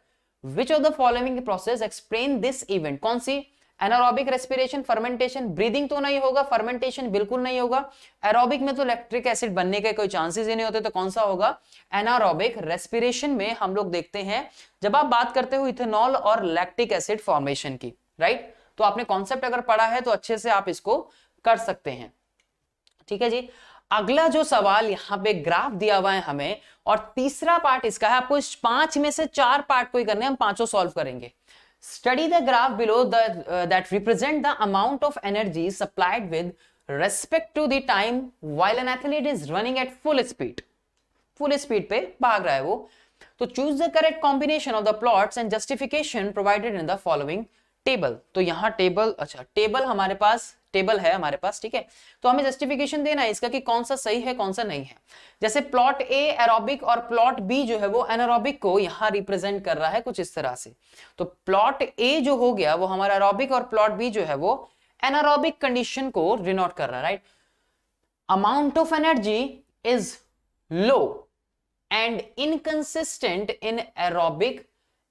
which of the following process explain this event. कौन सी? Anaerobic respiration, fermentation. ब्रीदिंग तो नहीं होगा, फर्मेंटेशन बिल्कुल नहीं होगा, एरोबिक में तो लैक्टिक एसिड बनने के कोई चांसेस ही नहीं होते, तो कौन सा होगा? एनारोबिक रेस्पिरेशन में हम लोग देखते हैं जब आप बात करते हो इथेनॉल और लैक्टिक एसिड फॉर्मेशन की, राइट। तो आपने कॉन्सेप्ट अगर पढ़ा है तो अच्छे से आप इसको कर सकते हैं, ठीक है जी। अगला जो सवाल यहाँ पे ग्राफ दिया हुआ है हमें, और तीसरा पार्ट इसका है, आपको इस 5 में से 4 पार्ट को ही करने, हम पांचों सॉल्व करेंगे। Study the graph below that represent the amount of energy supplied with respect to the time while an athlete is running at full speed। full speed पे भाग रहा है वो। तो choose the correct combination of the plots and justification provided in the following table। तो यहाँ table, अच्छा table हमारे पास, टेबल है हमारे पास, ठीक है। तो हमें जस्टिफिकेशन देना है इसका कि कौन सा सही है कौन सा नहीं है। जैसे प्लॉट ए एरोबिक और प्लॉट बी जो है वो एनारोबिक को यहां रिप्रेजेंट कर रहा है कुछ इस तरह से। तो प्लॉट ए जो हो गया वो हमारा एरोबिक, और प्लॉट बी जो है वो एनारोबिक कंडीशन को डिनोट कर रहा है, right. Amount of energy is low and inconsistent in aerobic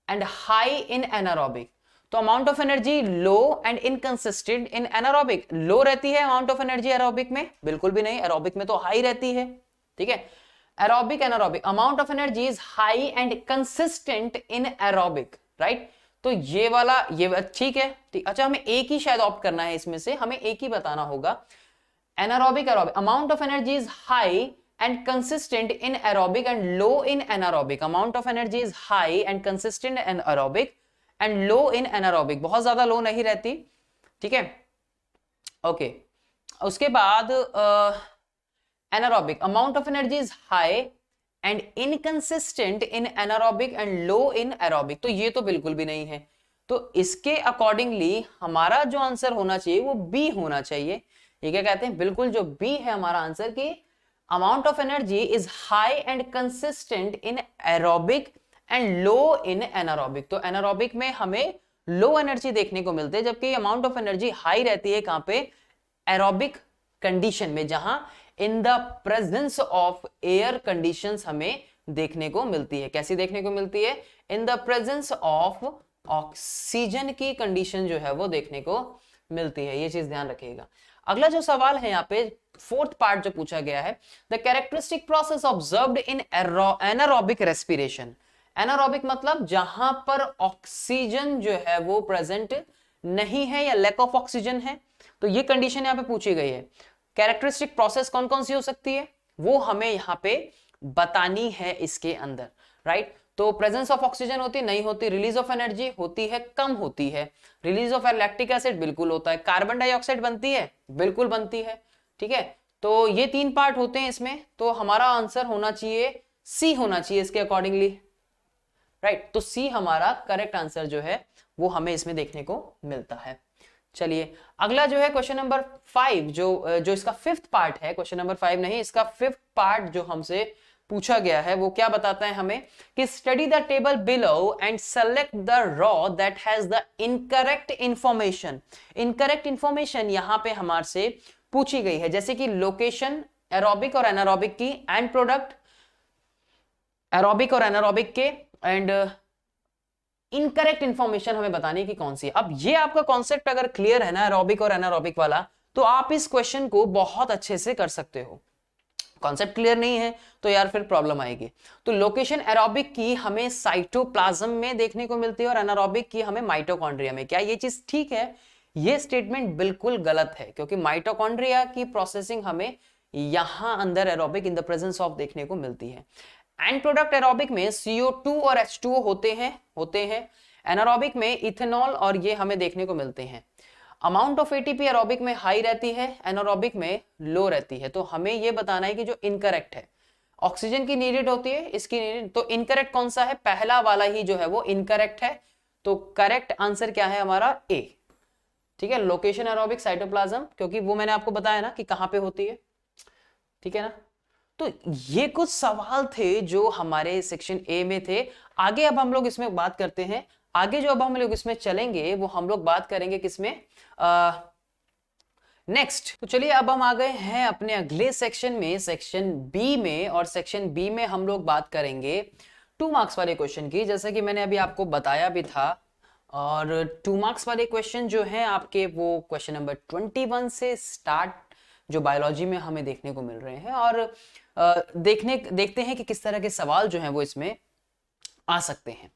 and high in anaerobic. तो amount of energy low and inconsistent in anaerobic. Low रहती है अमाउंट ऑफ एनर्जी एरोबिक में? बिल्कुल भी नहीं, एरोबिक में तो हाई रहती है, ठीक है। Aerobic anaerobic, amount of energy is high and consistent in aerobic, right. तो ये वाला ये ठीक है, ठीक। अच्छा हमें एक ही शायद ऑप्ट करना है इसमें से, हमें एक ही बताना होगा। Anaerobic aerobic, amount of energy is high and consistent in aerobic and low in anaerobic. Amount of energy is high and consistent in aerobic and low in anaerobic, बहुत ज्यादा लो नहीं रहती, ठीक है, ओके। उसके बाद anaerobic, amount of energy is high and inconsistent in anaerobic and low in aerobic. तो ये तो बिल्कुल भी नहीं है, तो इसके अकॉर्डिंगली हमारा जो आंसर होना चाहिए वो बी होना चाहिए। ये क्या कहते हैं, बिल्कुल जो बी है हमारा आंसर की amount of energy is high and consistent in aerobic and low in anaerobic. तो एनारोबिक में हमें लो एनर्जी देखने को मिलते हैं, जबकि अमाउंट ऑफ एनर्जी हाई रहती है कहां पे? एरोबिक कंडीशन में, जहां in the presence of air conditions हमें देखने को मिलती है। कैसी देखने को मिलती है? In the presence of oxygen की कंडीशन जो है वो देखने को मिलती है, ये चीज ध्यान रखिएगा। अगला जो सवाल है यहाँ पे फोर्थ पार्ट जो पूछा गया है, the characteristic process observed in anaerobic respiration. Anaerobic मतलब जहां पर ऑक्सीजन जो है वो प्रेजेंट नहीं है या लैक ऑफ ऑक्सीजन है, तो ये कंडीशन यहां पे पूछी गई है। कैरेक्टरिस्टिक प्रोसेस कौन कौन सी हो सकती है वो हमें यहां पे बतानी है इसके अंदर, राइट। तो प्रेजेंस ऑफ ऑक्सीजन होती नहीं होती, रिलीज ऑफ एनर्जी होती है कम होती है, रिलीज ऑफ लैक्टिक एसिड बिल्कुल होता है, कार्बन डाइऑक्साइड बनती है बिल्कुल बनती है, ठीक है। तो ये 3 पार्ट होते हैं इसमें, तो हमारा आंसर होना चाहिए सी होना चाहिए इसके अकॉर्डिंगली, राइट। तो सी हमारा करेक्ट आंसर जो है वो हमें इसमें देखने को मिलता है। चलिए अगला जो है क्वेश्चन नंबर 5, जो इसका 5th पार्ट है, क्वेश्चन नंबर 5 नहीं, इसका 5th पार्ट जो हमसे पूछा गया है वो क्या बताता है हमें कि study the table below and select the raw that has the incorrect information. Incorrect information यहां पे हमारे से पूछी गई है, जैसे कि लोकेशन एरोबिक और एनारोबिक की, एंड प्रोडक्ट एरोबिक और एनारोबिक के, एंड इनकरेक्ट इंफॉर्मेशन हमें बताने की कौन सी है। अब ये आपका कॉन्सेप्ट अगर क्लियर है ना एरोबिक और एनारोबिक वाला, तो आप इस क्वेश्चन को बहुत अच्छे से कर सकते हो। कॉन्सेप्ट क्लियर नहीं है तो यार फिर प्रॉब्लम आएगी। तो लोकेशन एरोबिक की हमें साइटोप्लाज्म में देखने को मिलती है और एनारोबिक की हमें माइटोकॉन्ड्रिया में। क्या ये चीज ठीक है? ये स्टेटमेंट बिल्कुल गलत है, क्योंकि माइटोकॉन्ड्रिया की प्रोसेसिंग हमें यहां अंदर aerobic in the presence of देखने को मिलती है। एंड प्रोडक्ट एरोबिक में CO2 और H2O होते हैं। एनारोबिक में इथेनॉल और ये हमें देखने को मिलते हैं। अमाउंट ऑफ एटीपी एरोबिक में हाई रहती है, एनारोबिक में लो रहती है। तो हमें यह बताना है कि जो इनकरेक्ट है, ऑक्सीजन की नीडेड होती है, इसकी नीडेड, तो इनकरेक्ट कौन सा है? पहला वाला ही जो है वो इनकरेक्ट है। तो करेक्ट आंसर क्या है हमारा? ए। ठीक है, लोकेशन एरोबिक साइटोप्लाज्म, क्योंकि वो मैंने आपको बताया ना कि कहां पे होती है। ठीक है ना। तो ये कुछ सवाल थे जो हमारे सेक्शन ए में थे। आगे अब हम लोग इसमें बात करते हैं। आगे जो अब हम लोग इसमें चलेंगे वो हम लोग बात करेंगे किसमें? नेक्स्ट। तो चलिए अब हम आ गए हैं अपने अगले सेक्शन में, सेक्शन बी में। और सेक्शन बी में हम लोग बात करेंगे 2 मार्क्स वाले क्वेश्चन की, जैसे कि मैंने अभी आपको बताया भी था। और 2 मार्क्स वाले क्वेश्चन जो हैं आपके, वो क्वेश्चन नंबर 21 से स्टार्ट जो बायोलॉजी में हमें देखने को मिल रहे हैं। और देखते हैं कि किस तरह के सवाल जो हैं वो इसमें आ सकते हैं।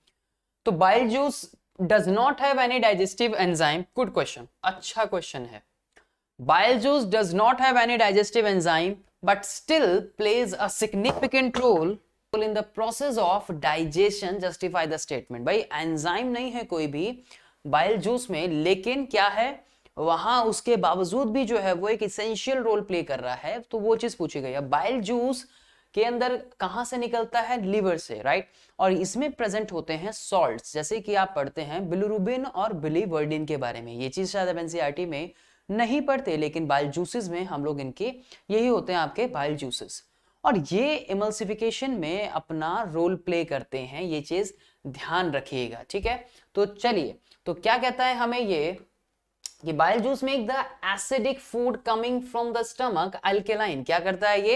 तो bile juice does not have any digestive enzyme. Good question, अच्छा क्वेश्चन है। Bile juice does not have any digestive enzyme but still plays a significant role in the process of digestion. Justify the statement। भाई enzyme नहीं है कोई भी bile juice में, लेकिन क्या है वहां उसके बावजूद भी जो है वो एक इसेंशियल रोल प्ले कर रहा है। तो वो चीज पूछी गई है। बाइल जूस के अंदर कहां से निकलता है? लीवर से, राइट। और इसमें प्रेजेंट होते हैं सॉल्ट्स, जैसे कि आप पढ़ते हैं बिलिरुबिन और बिलीवर्डिन के बारे में। ये चीज शायद एनसीईआरटी में नहीं पढ़ते, लेकिन बाइल जूसेस में हम लोग इनके यही होते हैं आपके बाइल जूसेस। और ये इमल्सिफिकेशन में अपना रोल प्ले करते हैं, ये चीज ध्यान रखिएगा। ठीक है, तो चलिए, तो क्या कहता है हमें ये कि bile juice make the acidic food coming from the stomach alkaline. क्या करता है ये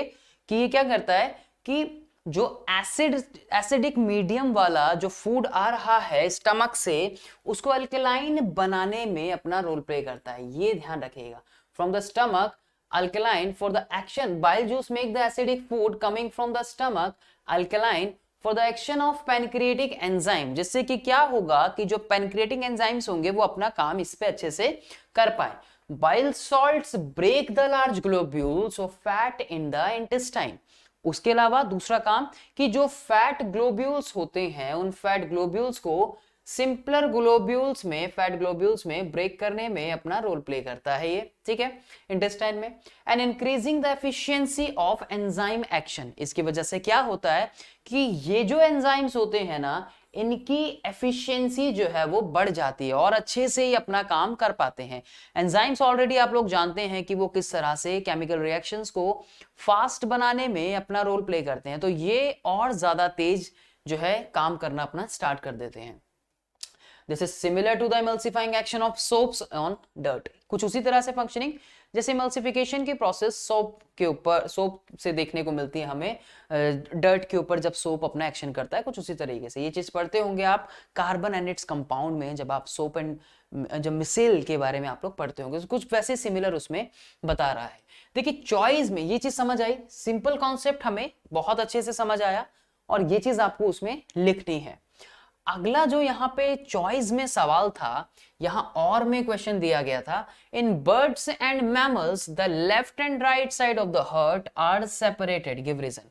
कि ये क्या करता है कि जो एसिडिक मीडियम वाला जो फूड आ रहा है स्टमक से, उसको अल्कलाइन बनाने में अपना रोल प्ले करता है। ये ध्यान रखिएगा। From the stomach alkaline for the action. Bile juice make the acidic food coming from the stomach alkaline for the action of pancreatic enzyme. जिससे कि क्या होगा कि जो पैनक्रिएटिक एंजाइम्स होंगे वो अपना काम इस पे अच्छे से कर पाए। Bile salts break the large globules of fat in the intestine. उसके अलावा दूसरा काम कि जो फैट ग्लोब्यूल्स होते हैं, उन फैट ग्लोब्यूल्स को सिंपलर ग्लोब्यूल्स में, फैट ग्लोब्यूल्स में ब्रेक करने में अपना रोल प्ले करता है ये। ठीक है, इंटेस्टाइन में। And increasing the efficiency of enzyme action. इसकी वजह से क्या होता है कि ये जो एंजाइम्स होते हैं ना, इनकी एफिशिएंसी जो है वो बढ़ जाती है और अच्छे से ही अपना काम कर पाते हैं। एंजाइम्स ऑलरेडी आप लोग जानते हैं कि वो किस तरह से केमिकल रिएक्शंस को फास्ट बनाने में अपना रोल प्ले करते हैं। तो ये और ज्यादा तेज जो है काम करना अपना स्टार्ट कर देते हैं। This is similar to the emulsifying action of soaps on dirt. कुछ उसी तरह से फंक्शनिंग जैसे इमल्सिफिकेशन की प्रोसेस सोप के ऊपर, सोप से देखने को मिलती है हमें डर्ट के ऊपर जब सोप अपना एक्शन करता है, कुछ उसी तरीके से। ये चीज पढ़ते होंगे आप कार्बन एंड इट्स कंपाउंड में, जब आप सोप एंड जब मिसेल के बारे में आप लोग पढ़ते होंगे, तो कुछ वैसे सिमिलर उसमें बता रहा है। देखिए चॉइस में ये चीज समझ आई, सिंपल कॉन्सेप्ट हमें बहुत अच्छे से समझ आया और ये चीज आपको उसमें लिखनी है। अगला जो यहाँ पे चॉइस में सवाल था, यहां और में क्वेश्चन दिया गया था, in birds and mammals the left and right side of the heart are separated, give reason.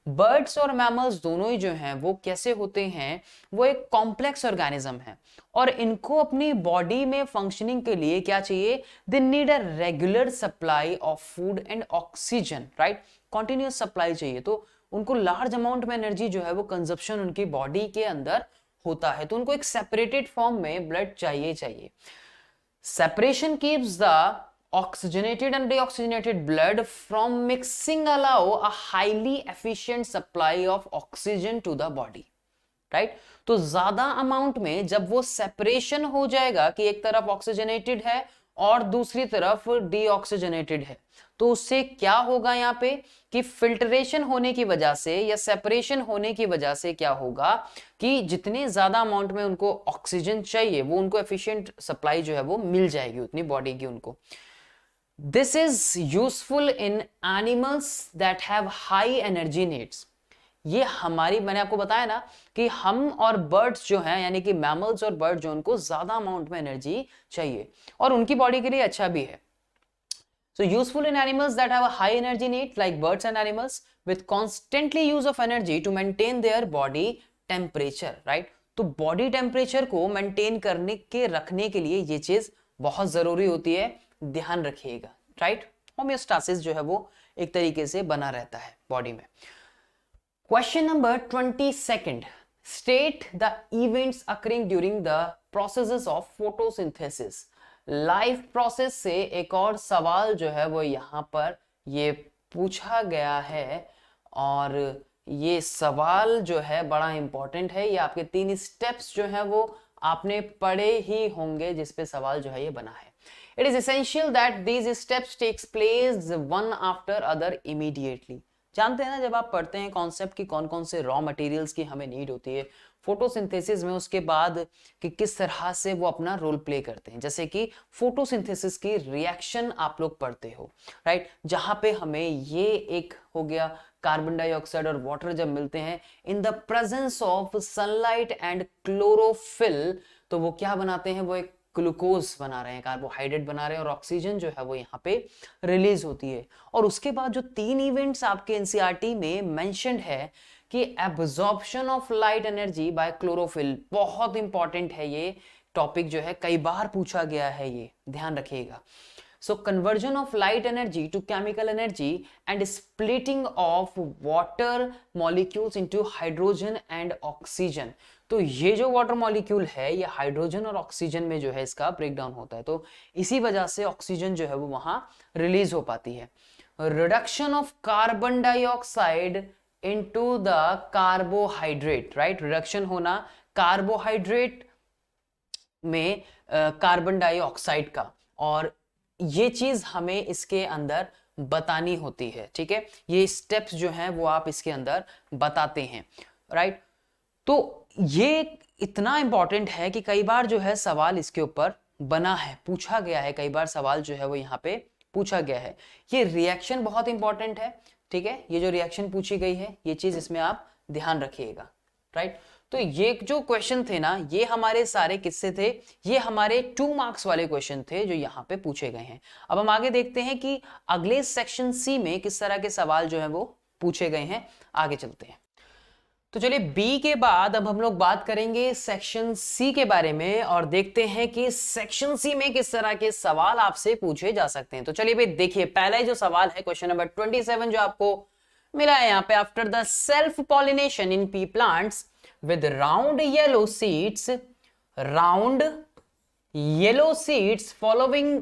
Birds और मैमल्स दोनों ही जो हैं वो कैसे होते हैं, वो एक कॉम्प्लेक्स ऑर्गेनिज्म है और इनको अपनी बॉडी में फंक्शनिंग के लिए क्या चाहिए? They need a regular supply of food and oxygen, right. Continuous supply चाहिए, तो उनको लार्ज अमाउंट में एनर्जी जो है वो कंजप्शन उनकी बॉडी के अंदर होता है। तो उनको एक सेपरेटेड फॉर्म में ब्लड चाहिए। Separation keeps the oxygenated and deoxygenated blood from mixing, allow a highly efficient supply of oxygen to the body, right. तो ज्यादा अमाउंट में जब वो सेपरेशन हो जाएगा कि एक तरफ ऑक्सीजनेटेड है और दूसरी तरफ डीऑक्सीजनेटेड है, तो उससे क्या होगा यहाँ पे कि फिल्ट्रेशन होने की वजह से या सेपरेशन होने की वजह से क्या होगा कि जितने ज्यादा अमाउंट में उनको ऑक्सीजन चाहिए वो उनको एफिशिएंट सप्लाई जो है वो मिल जाएगी उतनी बॉडी की उनको। This is useful in animals that have high energy needs. ये हमारी, मैंने आपको बताया ना कि हम और बर्ड्स जो हैं यानी कि मैमल्स और बर्ड जो उनको ज्यादा अमाउंट में एनर्जी चाहिए और उनकी बॉडी के लिए अच्छा भी है। So useful in animals that have a high energy need like birds and animals with constantly use of energy to maintain their body temperature, right? तो बॉडी टेम्परेचर को मेंटेन करने के रखने के लिए ये चीज बहुत जरूरी होती है, ध्यान रखिएगा, राइट? होमियोस्टासिस जो है वो एक तरीके से बना रहता है बॉडी में। Question number 22, state the events occurring during the processes of photosynthesis. Life process से एक और सवाल जो है वो यहां पर ये पूछा गया है और ये सवाल जो है बड़ा इंपॉर्टेंट है। ये आपके 3 स्टेप्स जो है वो आपने पढ़े ही होंगे जिस पे सवाल जो है ये बना है। It is essential that these steps takes place one after other immediately. जानते हैं ना जब आप पढ़ते हैं कॉन्सेप्ट की कौन कौन से रॉ मटेरियल्स की हमें नीड होती है फोटोसिंथेसिस में, उसके बाद कि किस तरह से वो अपना रोल प्ले करते हैं। जैसे कि फोटोसिंथेसिस की रिएक्शन आप लोग पढ़ते हो, राइट? जहां पे हमें ये एक हो गया कार्बन डाइऑक्साइड और वाटर जब मिलते हैं in the presence of sunlight and chlorophyll, तो वो क्या बनाते हैं, वो एक ग्लूकोज बना रहे हैं, कार्बोहाइड्रेट बना रहे हैं और ऑक्सीजन जो है वो यहाँ पे रिलीज होती है। और उसके बाद जो 3 इवेंट्स आपके एनसीईआरटी में मेंशन्ड है कि absorption of light energy by chlorophyll, बहुत इंपॉर्टेंट है ये टॉपिक जो है, कई बार पूछा गया है, ये ध्यान रखिएगा। So conversion of light energy to chemical energy and splitting of water molecules into hydrogen and oxygen. तो ये जो वाटर मॉलिक्यूल है ये हाइड्रोजन और ऑक्सीजन में जो है इसका ब्रेकडाउन होता है, तो इसी वजह से ऑक्सीजन जो है वो वहां रिलीज हो पाती है। Reduction of carbon dioxide into the carbohydrate, right? Reduction होना कार्बोहाइड्रेट में कार्बन डाइऑक्साइड का, और ये चीज हमें इसके अंदर बतानी होती है, ठीक है? ये स्टेप्स जो हैं वो आप इसके अंदर बताते हैं, राइट? तो ये इतना इंपॉर्टेंट है कि कई बार जो है सवाल इसके ऊपर बना है, पूछा गया है, कई बार सवाल जो है वो यहाँ पे पूछा गया है। ये रिएक्शन बहुत इंपॉर्टेंट है, ठीक है? ये जो रिएक्शन पूछी गई है ये चीज इसमें आप ध्यान रखिएगा, राइट? तो ये जो क्वेश्चन थे ना ये हमारे सारे किससे थे, ये हमारे 2 मार्क्स वाले क्वेश्चन थे जो यहाँ पे पूछे गए हैं। अब हम आगे देखते हैं कि अगले सेक्शन सी में किस तरह के सवाल जो है वो पूछे गए हैं, आगे चलते हैं। तो चलिए बी के बाद अब हम लोग बात करेंगे सेक्शन सी के बारे में और देखते हैं कि सेक्शन सी में किस तरह के सवाल आपसे पूछे जा सकते हैं। तो चलिए भाई देखिए, पहला जो सवाल है क्वेश्चन नंबर 27 जो आपको मिला है यहाँ पे, after the self pollination in P plants with round yellow seeds, round yellow seeds following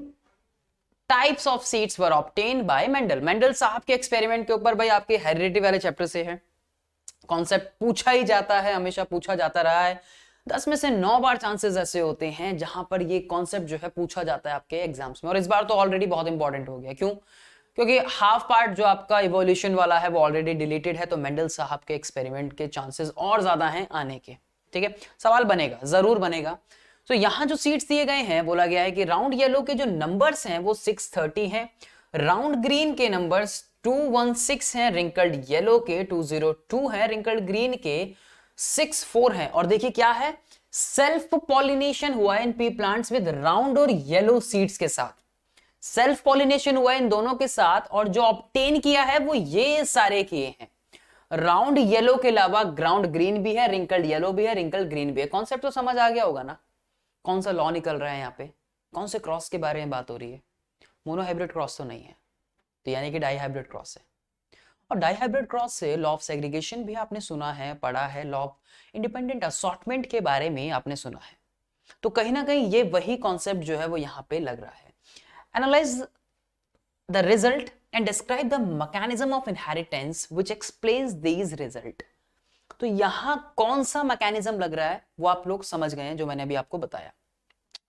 types of seeds were obtained by Mendel. Mendel साहब के एक्सपेरिमेंट के ऊपर भाई आपके हेरिडिटी वाले चैप्टर से है, कॉन्सेप्ट पूछा ही जाता है, हमेशा पूछा जाता रहा है। 10 में से 9 बार चांसेस ऐसे होते हैं जहां पर ये कॉन्सेप्ट जो है पूछा जाता है आपके एग्जाम्स में, और इस बार तो ऑलरेडी बहुत इंपॉर्टेंट हो गया। क्यों? क्योंकि हाफ पार्ट जो आपका इवोल्यूशन वाला है वो ऑलरेडी डिलीटेड है, तो मेंडल साहब के एक्सपेरिमेंट के चांसेस और ज्यादा हैं आने के, ठीक है? सवाल बनेगा, जरूर बनेगा। तो यहां जो सीड्स दिए गए हैं, बोला गया है कि राउंड येलो के जो नंबर्स हैं वो 630 हैं, राउंड ग्रीन के नंबर्स 216 हैं, रिंकल्ड येलो के 202 हैं, रिंकल्ड ग्रीन के 64 हैं। और देखिए क्या है, सेल्फ पॉलिनेशन हुआ है in P plants with round और येलो सीड्स के साथ, सेल्फ पॉलिनेशन हुआ है इन दोनों के साथ, और जो ऑब्टेन किया है वो ये सारे किए हैं। राउंड येलो के अलावा ग्राउंड ग्रीन भी है, रिंकल्ड येलो भी है, रिंकल्ड ग्रीन भी है। कॉन्सेप्ट तो समझ आ गया होगा ना, कौन सा लॉ निकल रहा है यहाँ पे, कौन से क्रॉस के बारे में बात हो रही है? मोनोहाइब्रिड क्रॉस तो नहीं है, तो यानी कि डाईहाइब्रिड क्रॉस है। और डाईहाइब्रिड क्रॉस से लॉ ऑफ सेग्रीगेशन भी आपने सुना है, पढ़ा है, लॉ ऑफ इंडिपेंडेंट असॉर्टमेंट के बारे में आपने सुना है। तो कहीं ना कहीं ये वही कॉन्सेप्ट जो है वो यहाँ पे लग रहा है। Analyse the result and describe the mechanism of inheritance which explains these result. तो यहां कौन सा मैकेनिज्म लग रहा है वो आप लोग समझ गए हैं जो मैंने अभी आपको बताया।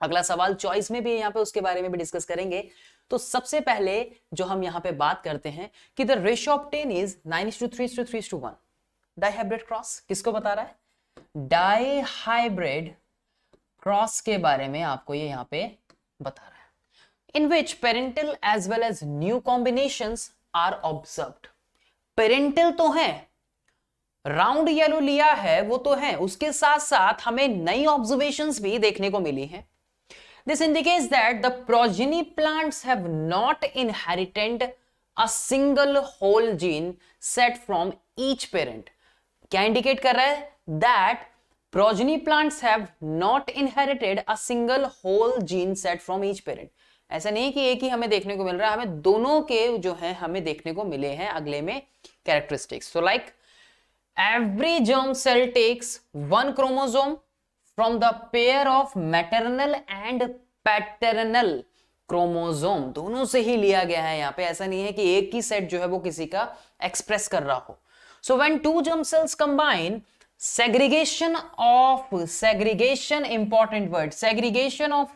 अगला सवाल चॉइस में भी यहाँ पे उसके बारे में भी डिस्कस करेंगे। तो सबसे पहले जो हम यहाँ पे बात करते हैं कि the ratio of 10 is 9:3:3:1। Dihybrid cross किसको बता रहा है? डाइहाइब्रिड क्रॉस के बारे में आपको ये यहाँ पे बता रहा है। In which parental as well as new combinations are observed. Parental तो है, राउंड येलो लिया है वो तो है, उसके साथ साथ हमें नई ऑब्जर्वेशंस भी देखने को मिली हैं। This indicates that the progeny plants have not inherited a single whole gene set from each parent. क्या इंडिकेट कर रहा है? That progeny plants have not inherited a single whole gene set from each parent. ऐसा नहीं कि एक ही हमें देखने को मिल रहा है, हमें दोनों के जो है हमें देखने को मिले हैं अगले में characteristics. So like every germ cell takes one chromosome from the pair of maternal and paternal chromosome, दोनों से ही लिया गया है यहाँ पे। ऐसा नहीं है कि एक ही सेट जो है वो किसी का एक्सप्रेस कर रहा हो। So when two germ cells combine, segregation, important word, segregation of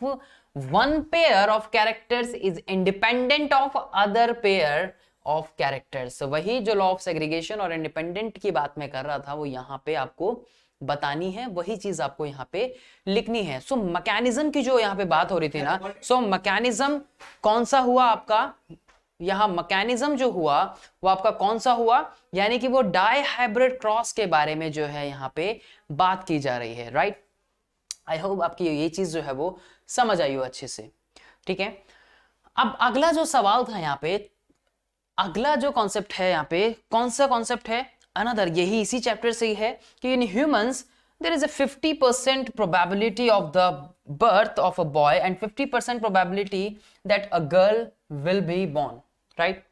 one pair of characters is independent of other pair of characters। so वही जो लॉ ऑफ सेग्रीगेशन और इंडिपेंडेंट की बात मैं कर रहा था वो यहाँ पे आपको बतानी है, वही चीज आपको यहाँ पे लिखनी है। सो मैकेनिज्म की जो यहाँ पे बात हो रही थी ना, सो मैकेनिज्म कौन सा हुआ आपका? यहाँ मैकेनिज्म जो हुआ वो आपका कौन सा हुआ? यानी कि वो डाइहाइब्रिड क्रॉस के बारे में जो है यहाँ पे बात की जा रही है, राइट। आई होप आपकी ये चीज जो है वो समझ आई हो अच्छे से, ठीक है। अब अगला जो सवाल था यहाँ पे, अगला जो कॉन्सेप्ट है यहाँ पे, कौन सा कॉन्सेप्ट है? अनदर, यही इसी चैप्टर से ही है कि in humans there is a 50% probability of the birth of a boy and 50% probability that a girl will be born, right.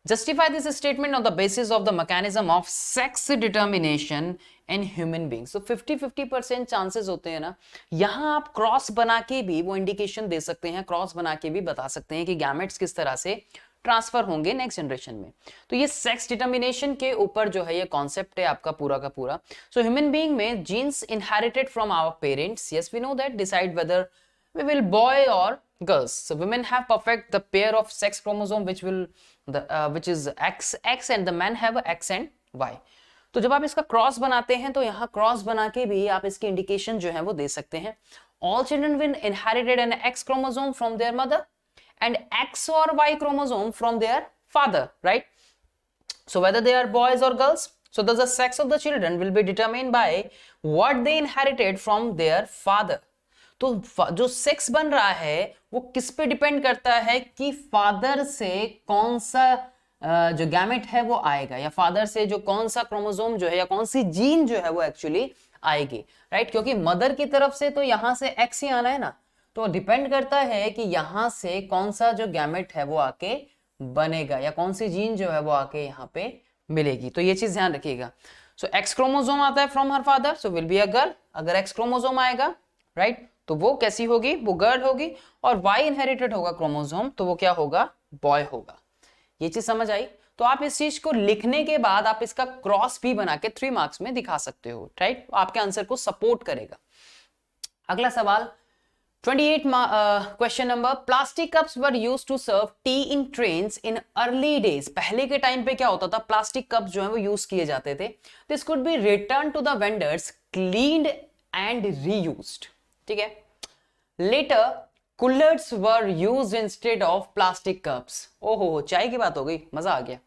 Justify this statement on the basis of the mechanism of sex determination in human beings. तो 50-50% chances होते हैं ना। यहां आप cross बना के भी वो इंडिकेशन दे सकते हैं, क्रॉस बना के भी बता सकते हैं कि गैमेट्स किस तरह से ट्रांसफर होंगे नेक्स्ट जनरेशन में। तो ये सेक्स डिटर्मिनेशन के ऊपर जो है ये कॉन्सेप्ट है आपका पूरा का पूरा। सो ह्यूमन बीइंग में genes inherited from our parents, yes we know that, decide whether we will boy or girls. So women have perfect the pair of sex chromosome which is X and the men have X and Y. तो जब आप इसका cross बनाते हैं तो यहाँ cross बना के भी आप इसकी इंडिकेशन जो है वो दे सकते हैं। All children will inherited an X chromosome from their mother and X or Y chromosome from their father, right? So whether they are boys or girls, so the sex of the children will be determined by what they inherited from their father. तो जो sex बन रहा है वो किस पे depend करता है कि फादर से कौन सा जो गैमेट है वो आएगा, या फादर से जो कौन सा क्रोमोसोम जो है या कौन सी जीन जो है वो एक्चुअली आएगी, राइट। क्योंकि मदर की तरफ से तो यहां से एक्स ही आना है ना, तो डिपेंड करता है कि यहां से कौन सा जो गैमेट है वो आके बनेगा या कौन सी जीन जो है वो आके यहाँ पे मिलेगी। तो ये चीज ध्यान रखिएगा। सो एक्स क्रोमोसोम आता है from her father, so will be a girl. अगर एक्स क्रोमोसोम आएगा, राइट, तो वो कैसी होगी? वो गर्ल होगी। और वाई इनहेरिटेड होगा क्रोमोसोम, तो वो क्या होगा? बॉय होगा। ये चीज समझ आई? तो आप इस चीज को लिखने के बाद आप इसका क्रॉस भी बना के 3 मार्क्स में दिखा सकते हो, राइट। आपके आंसर को सपोर्ट करेगा। अगला सवाल 28 question number, plastic cups were used to serve tea in trains in early days. पहले के टाइम पे क्या होता था? प्लास्टिक कप्स जो है वो यूज किए जाते थे। This could be return to the vendors, cleaned and reused, ठीक है। Later kullars were used instead of plastic cups. ओहो, चाय की बात हो गई, मजा आ गया।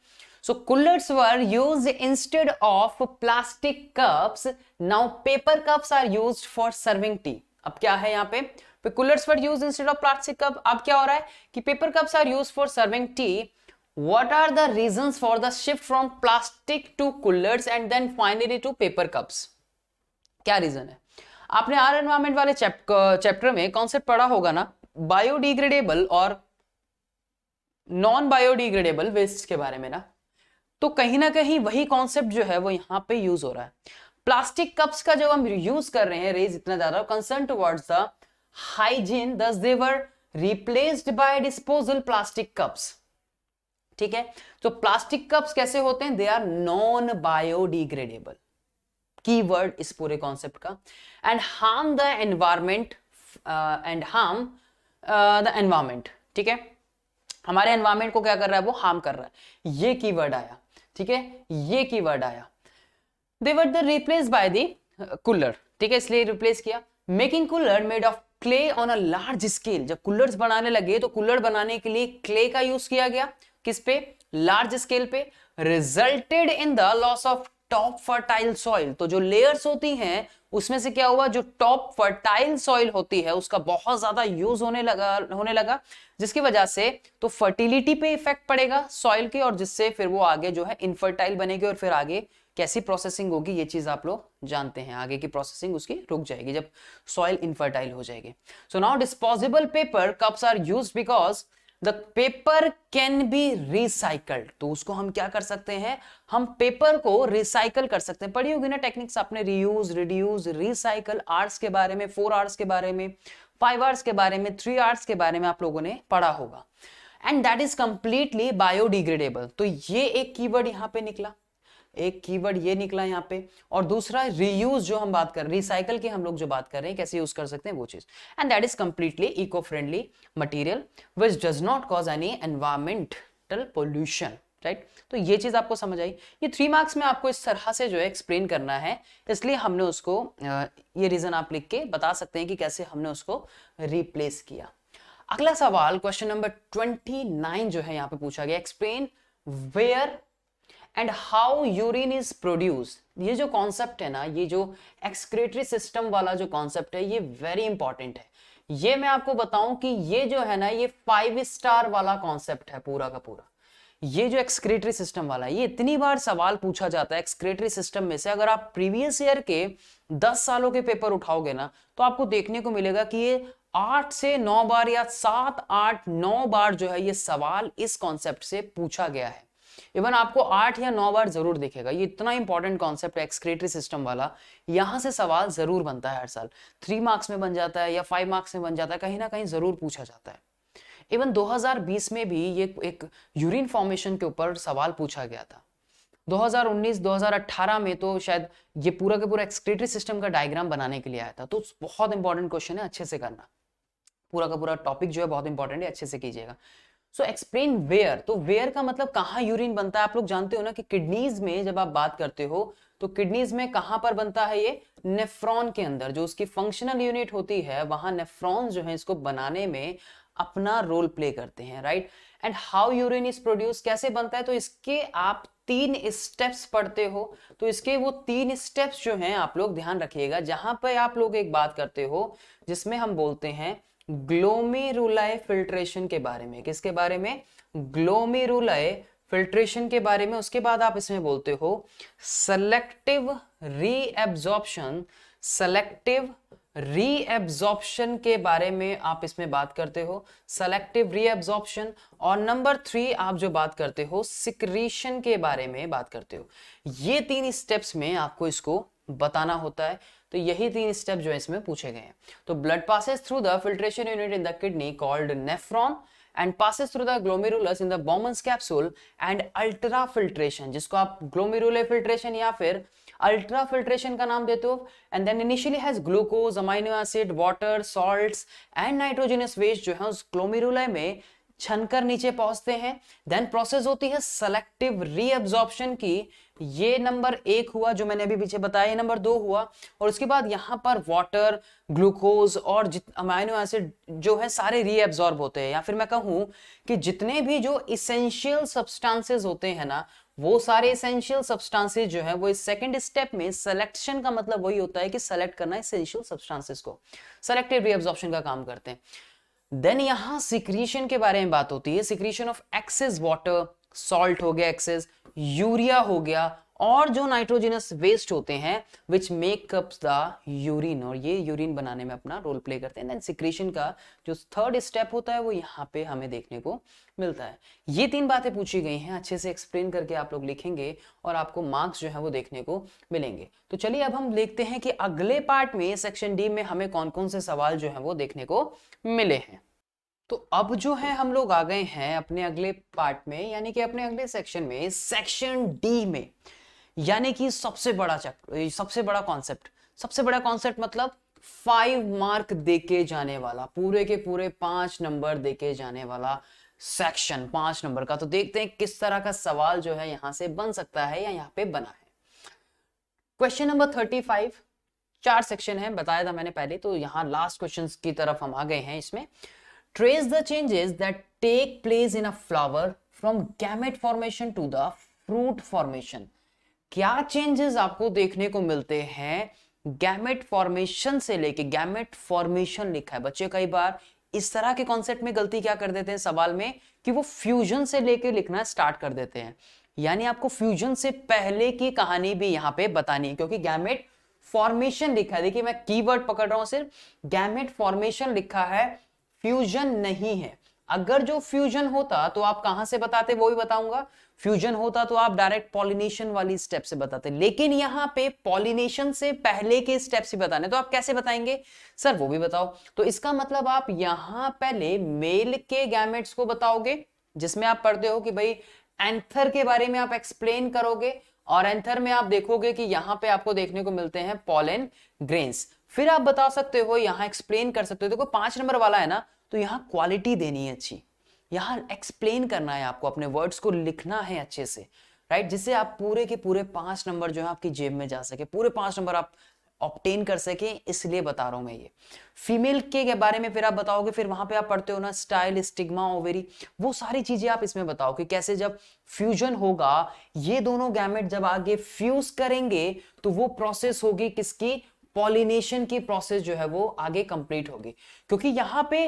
So kullars were used instead of plastic cups. Now paper cups are used for serving tea. अब क्या है यहाँ पे kullars were used instead of plastic cup. अब क्या हो रहा है कि paper cups are used for serving tea. What are the reasons for the shift from plastic to kullars and then finally to paper cups? क्या रीजन है? आपने आर एनवायरमेंट वाले चैप्टर में कॉन्सेप्ट पढ़ा होगा ना, बायोडिग्रेडेबल और नॉन बायोडिग्रेडेबल वेस्ट के बारे में ना। तो कहीं ना कहीं वही कॉन्सेप्ट जो है वो यहां पे यूज हो रहा है। प्लास्टिक कप्स का जब हम यूज कर रहे हैं, रेज इतना ज्यादा concern towards the hygiene, thus they were replaced by disposal plastic cups, ठीक है। तो प्लास्टिक कप्स कैसे होते हैं? They are non biodegradable, keyword इस पूरे कॉन्सेप्ट का, and harm the environment and harm the environment. ठीक है, हमारे एनवायरमेंट को क्या कर रहा है, वो हार्म कर रहा है। ये कीवर्ड आया, ठीक है, ये कीवर्ड आया। They were the replace by the cooler, ठीक है, इसलिए रिप्लेस किया। Making cooler made of clay on a large scale, जब कूलर्स बनाने लगे तो कूलर बनाने के लिए क्ले का यूज किया गया, किस पे, लार्ज स्केल पे। Resulted in the loss of top fertile soil, तो जो लेयर्स होती हैं उसमें से क्या हुआ, जो टॉप फर्टाइल सॉइल होती है उसका बहुत ज्यादा यूज होने लगा, जिसकी वजह से तो फर्टिलिटी पे इफेक्ट पड़ेगा सॉइल के, और जिससे फिर वो आगे जो है इनफर्टाइल बनेगी, और फिर आगे कैसी प्रोसेसिंग होगी ये चीज आप लोग जानते हैं, आगे की प्रोसेसिंग उसकी रुक जाएगी जब सॉइल इनफर्टाइल हो जाएगी। So now disposable paper cups are used because the paper can be recycled, तो उसको हम क्या कर सकते हैं, हम पेपर को रिसाइकल कर सकते हैं। पढ़ी होगी ना टेक्निक्स आपने, रीयूज, रिड्यूस, रिसाइकल, आर्ट्स के बारे में, 4 आवर्स के बारे में, 5 आवर्स के बारे में, 3 आवर्स के बारे में आप लोगों ने पढ़ा होगा। And that is completely biodegradable, तो ये एक कीवर्ड यहां पे निकला, एक कीवर्ड ये निकला यहाँ पे। और दूसरा रीयूज, जो हम बात कर रहे हैं, रिसाइकल की हम लोग जो बात कर रहे हैं, कैसे यूज कर सकते हैं वो चीज। And that is completely eco friendly material which does not cause any environmental pollution, right. तो ये चीज आपको समझ आई। ये 3 मार्क्स में आपको इस तरह से जो है एक्सप्लेन करना है, इसलिए हमने उसको ये रीजन आप लिख के बता सकते हैं कि कैसे हमने उसको रिप्लेस किया। अगला सवाल क्वेश्चन नंबर 29 जो है यहाँ पे पूछा गया, explain where and how urine is produced. ये जो कॉन्सेप्ट है ना, ये जो एक्सक्रीटरी सिस्टम वाला जो कॉन्सेप्ट है, ये वेरी इंपॉर्टेंट है। ये मैं आपको बताऊं कि ये जो है ना, ये 5 स्टार वाला कॉन्सेप्ट है पूरा का पूरा। ये जो एक्सक्रीटरी सिस्टम वाला है, ये इतनी बार सवाल पूछा जाता है एक्सक्रीटरी सिस्टम में से। अगर आप प्रीवियस ईयर के 10 सालों के पेपर उठाओगे ना, तो आपको देखने को मिलेगा कि ये 8 से 9 बार या 7, 8, 9 बार जो है ये सवाल इस कॉन्सेप्ट से पूछा गया है। इवन आपको 8 या 9 बार जरूर दिखेगा। ये इतना इंपॉर्टेंट कॉन्सेप्ट है एक्सक्रीटरी सिस्टम वाला, यहां से सवाल जरूर बनता है हर साल। 3 मार्क्स में बन जाता है या 5 मार्क्स में बन जाता है, कहीं ना कहीं जरूर पूछा जाता है। इवन 2020 में भी ये एक यूरिन फॉर्मेशन के ऊपर सवाल पूछा गया था। 2019, 2018 में तो शायद ये पूरा का पूरा एक्सक्रीटरी सिस्टम का डायग्राम बनाने के लिए आया था। तो बहुत इंपॉर्टेंट क्वेश्चन है, अच्छे से करना। पूरा का पूरा टॉपिक जो है बहुत इंपॉर्टेंट है, अच्छे से कीजिएगा। सो एक्सप्लेन वेयर, तो वेयर का मतलब कहाँ यूरिन बनता है। आप लोग जानते हो ना कि किडनीज में जब आप बात करते हो तो किडनीज में कहां पर बनता है, ये नेफ्रॉन के अंदर, जो उसकी फंक्शनल यूनिट होती है, वहां नेफ्रॉन्स जो है इसको बनाने में अपना रोल प्ले करते हैं, right. And how urine is produce, कैसे बनता है, तो इसके आप 3 स्टेप्स पढ़ते हो। तो इसके वो 3 स्टेप्स जो हैं आप लोग ध्यान रखिएगा। जहां पर आप लोग एक बात करते हो जिसमें हम बोलते हैं ग्लोमेरुलाई फिल्ट्रेशन के बारे में। किसके बारे में, ग्लोमेरुलाई फिल्ट्रेशन के बारे में। उसके बाद आप इसमें बोलते हो सेलेक्टिव रीएब्जॉर्प्शन, सेलेक्टिव रीएब्जॉर्प्शन के बारे में आप इसमें बात करते हो, सेलेक्टिव रीएब्जॉर्प्शन। और नंबर 3 आप जो बात करते हो सिक्रीशन के बारे में बात करते हो। ये 3 स्टेप्स में आपको इसको बताना होता है। तो यही 3 स्टेप जो है इसमें पूछे गए हैं। तो blood passes through the filtration unit in the kidney called nephron and passes through the glomerulus in the Bowman's capsule and ultrafiltration, जिसको आप glomerular filtration या फिर ultrafiltration का नाम देते हो। and then initially has glucose, amino acid, water, salts and nitrogenous waste जो है उस glomeruli में छनकर नीचे पहुंचते हैं। देन प्रोसेस होती है सेलेक्टिव रीअब्जॉर्प्शन की, ये नंबर 1 हुआ जो मैंने अभी पीछे बताया, ये नंबर 2 हुआ। और उसके बाद यहां पर वाटर, ग्लूकोज और अमाइनो एसिड जो है सारे रीअब्जॉर्ब होते हैं। या फिर मैं कहूं कि जितने भी जो इसेंशियल सब्सटेंसेस होते हैं ना, वो सारे इसेंशियल सब्सटेंसेस जो है वो इस सेकंड स्टेप में, सिलेक्शन का मतलब वही होता है कि सेलेक्ट करना इसेंशियल सब्सटेंसेस को, सेलेक्टिव रीअब्जॉर्प्शन का काम करते हैं। देन यहां सिक्रीशन के बारे में बात होती है, secretion of excess water, salt हो गया एक्सेस, यूरिया हो गया, और जो नाइट्रोजनस वेस्ट होते हैं विच मेकअप्स द यूरिन, और ये यूरिन बनाने में अपना रोल प्ले करते हैं। देन सिक्रीशन का जो थर्ड स्टेप होता है वो यहाँ पे हमें देखने को मिलता है। ये 3 बातें पूछी गई हैं, अच्छे से एक्सप्लेन करके आप लोग लिखेंगे और आपको मार्क्स जो है वो देखने को मिलेंगे। तो चलिए अब हम देखते हैं कि अगले पार्ट में सेक्शन डी में हमें कौन कौन से सवाल जो है वो देखने को मिले हैं। तो अब जो है हम लोग आ गए हैं अपने अगले पार्ट में, यानी कि अपने अगले सेक्शन में, सेक्शन डी में, यानी कि सबसे बड़ा चैप्टर, सबसे बड़ा कॉन्सेप्ट। सबसे बड़ा कॉन्सेप्ट मतलब 5 मार्क देके जाने वाला, पूरे के पूरे 5 नंबर देके जाने वाला सेक्शन 5 नंबर का। तो देखते हैं किस तरह का सवाल जो है यहां से बन सकता है या यहां पे बना है। क्वेश्चन नंबर 35, 4 सेक्शन है, बताया था मैंने पहले। तो यहां लास्ट क्वेश्चन की तरफ हम आ गए हैं। इसमें trace the changes that take place in a flower from gamete formation to the fruit formation. क्या चेंजेस आपको देखने को मिलते हैं गैमेट फॉर्मेशन से लेके, गैमेट फॉर्मेशन लिखा है बच्चे कई बार इस तरह के कॉन्सेप्ट में गलती क्या कर देते हैं सवाल में कि वो फ्यूजन से लेके लिखना स्टार्ट कर देते हैं। यानी आपको फ्यूजन से पहले की कहानी भी यहां पे बतानी है, क्योंकि गैमेट फॉर्मेशन लिखा है। देखिए मैं कीवर्ड पकड़ रहा हूं, सिर्फ गैमेट फॉर्मेशन लिखा है, फ्यूजन नहीं है। अगर जो फ्यूजन होता तो आप कहां से बताते, वो भी बताऊंगा। फ्यूजन होता तो आप डायरेक्ट पॉलिनेशन वाली स्टेप से बताते, लेकिन यहां पे पॉलिनेशन से पहले के स्टेप से बताने, तो आप कैसे बताएंगे सर, वो भी बताओ। तो इसका मतलब आप यहां पहले मेल के गैमेट्स को बताओगे, जिसमें आप पढ़ते हो कि भाई एंथर के बारे में आप एक्सप्लेन करोगे, और एंथर में आप देखोगे कि यहां पे आपको देखने को मिलते हैं पॉलन ग्रेन्स। फिर आप बता सकते हो, यहां एक्सप्लेन कर सकते हो। देखो 5 नंबर वाला है ना, तो यहां क्वालिटी देनी है अच्छी, यहां एक्सप्लेन करना है आपको, अपने वर्ड्स को लिखना है अच्छे से, राइट, जिससे आप पूरे के पूरे 5 नंबर जो है आपकी जेब में जा सके, पूरे 5 नंबर आप ऑब्टेन कर सके, इसलिए बता रहा हूं मैं ये। फीमेल के बारे में फिर आप बताओगे, फिर वहां पे आप पढ़ते हो ना स्टाइल, स्टिग्मा, ओवेरी, वो सारी चीजें आप इसमें बताओ कि कैसे जब फ्यूजन होगा, ये दोनों गैमेट जब आगे फ्यूज करेंगे तो वो प्रोसेस होगी किसकी, पॉलिनेशन की प्रोसेस जो है वो आगे कंप्लीट होगी। क्योंकि यहां पे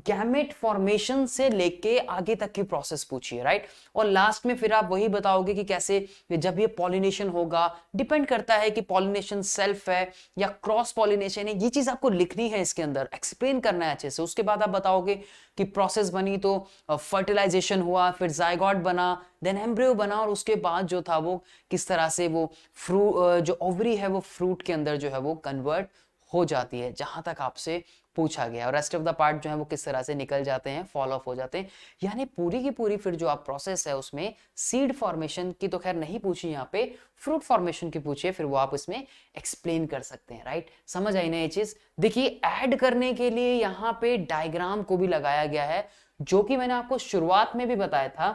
गैमेट फॉर्मेशन से लेके आगे तक की प्रोसेस पूछिए, राइट। और लास्ट में फिर आप वही बताओगे कि कैसे जब ये पॉलिनेशन होगा, डिपेंड करता है कि पॉलिनेशन सेल्फ है या क्रॉस पॉलिनेशन है, ये चीज आपको लिखनी है इसके अंदर, एक्सप्लेन करना है अच्छे से। उसके बाद आप बताओगे कि प्रोसेस बनी तो फर्टिलाइजेशन हुआ, फिर जायगोट बना, देन एम्ब्रियो बना, और उसके बाद जो था वो किस तरह से वो जो ओवरी है वो फ्रूट के अंदर जो है वो कन्वर्ट हो जाती है, जहां तक आपसे पूछा गया। और रेस्ट ऑफ द पार्ट जो है वो किस तरह से निकल जाते हैं, फॉल ऑफ हो जाते हैं। यानी पूरी की पूरी फिर जो आप प्रोसेस है उसमें सीड फॉर्मेशन की तो खैर नहीं पूछी, यहाँ पे फ्रूट फॉर्मेशन की पूछिए, फिर वो आप इसमें एक्सप्लेन कर सकते हैं, राइट। समझ आई ना ये चीज। देखिए ऐड करने के लिए यहाँ पे डायग्राम को भी लगाया गया है, जो कि मैंने आपको शुरुआत में भी बताया था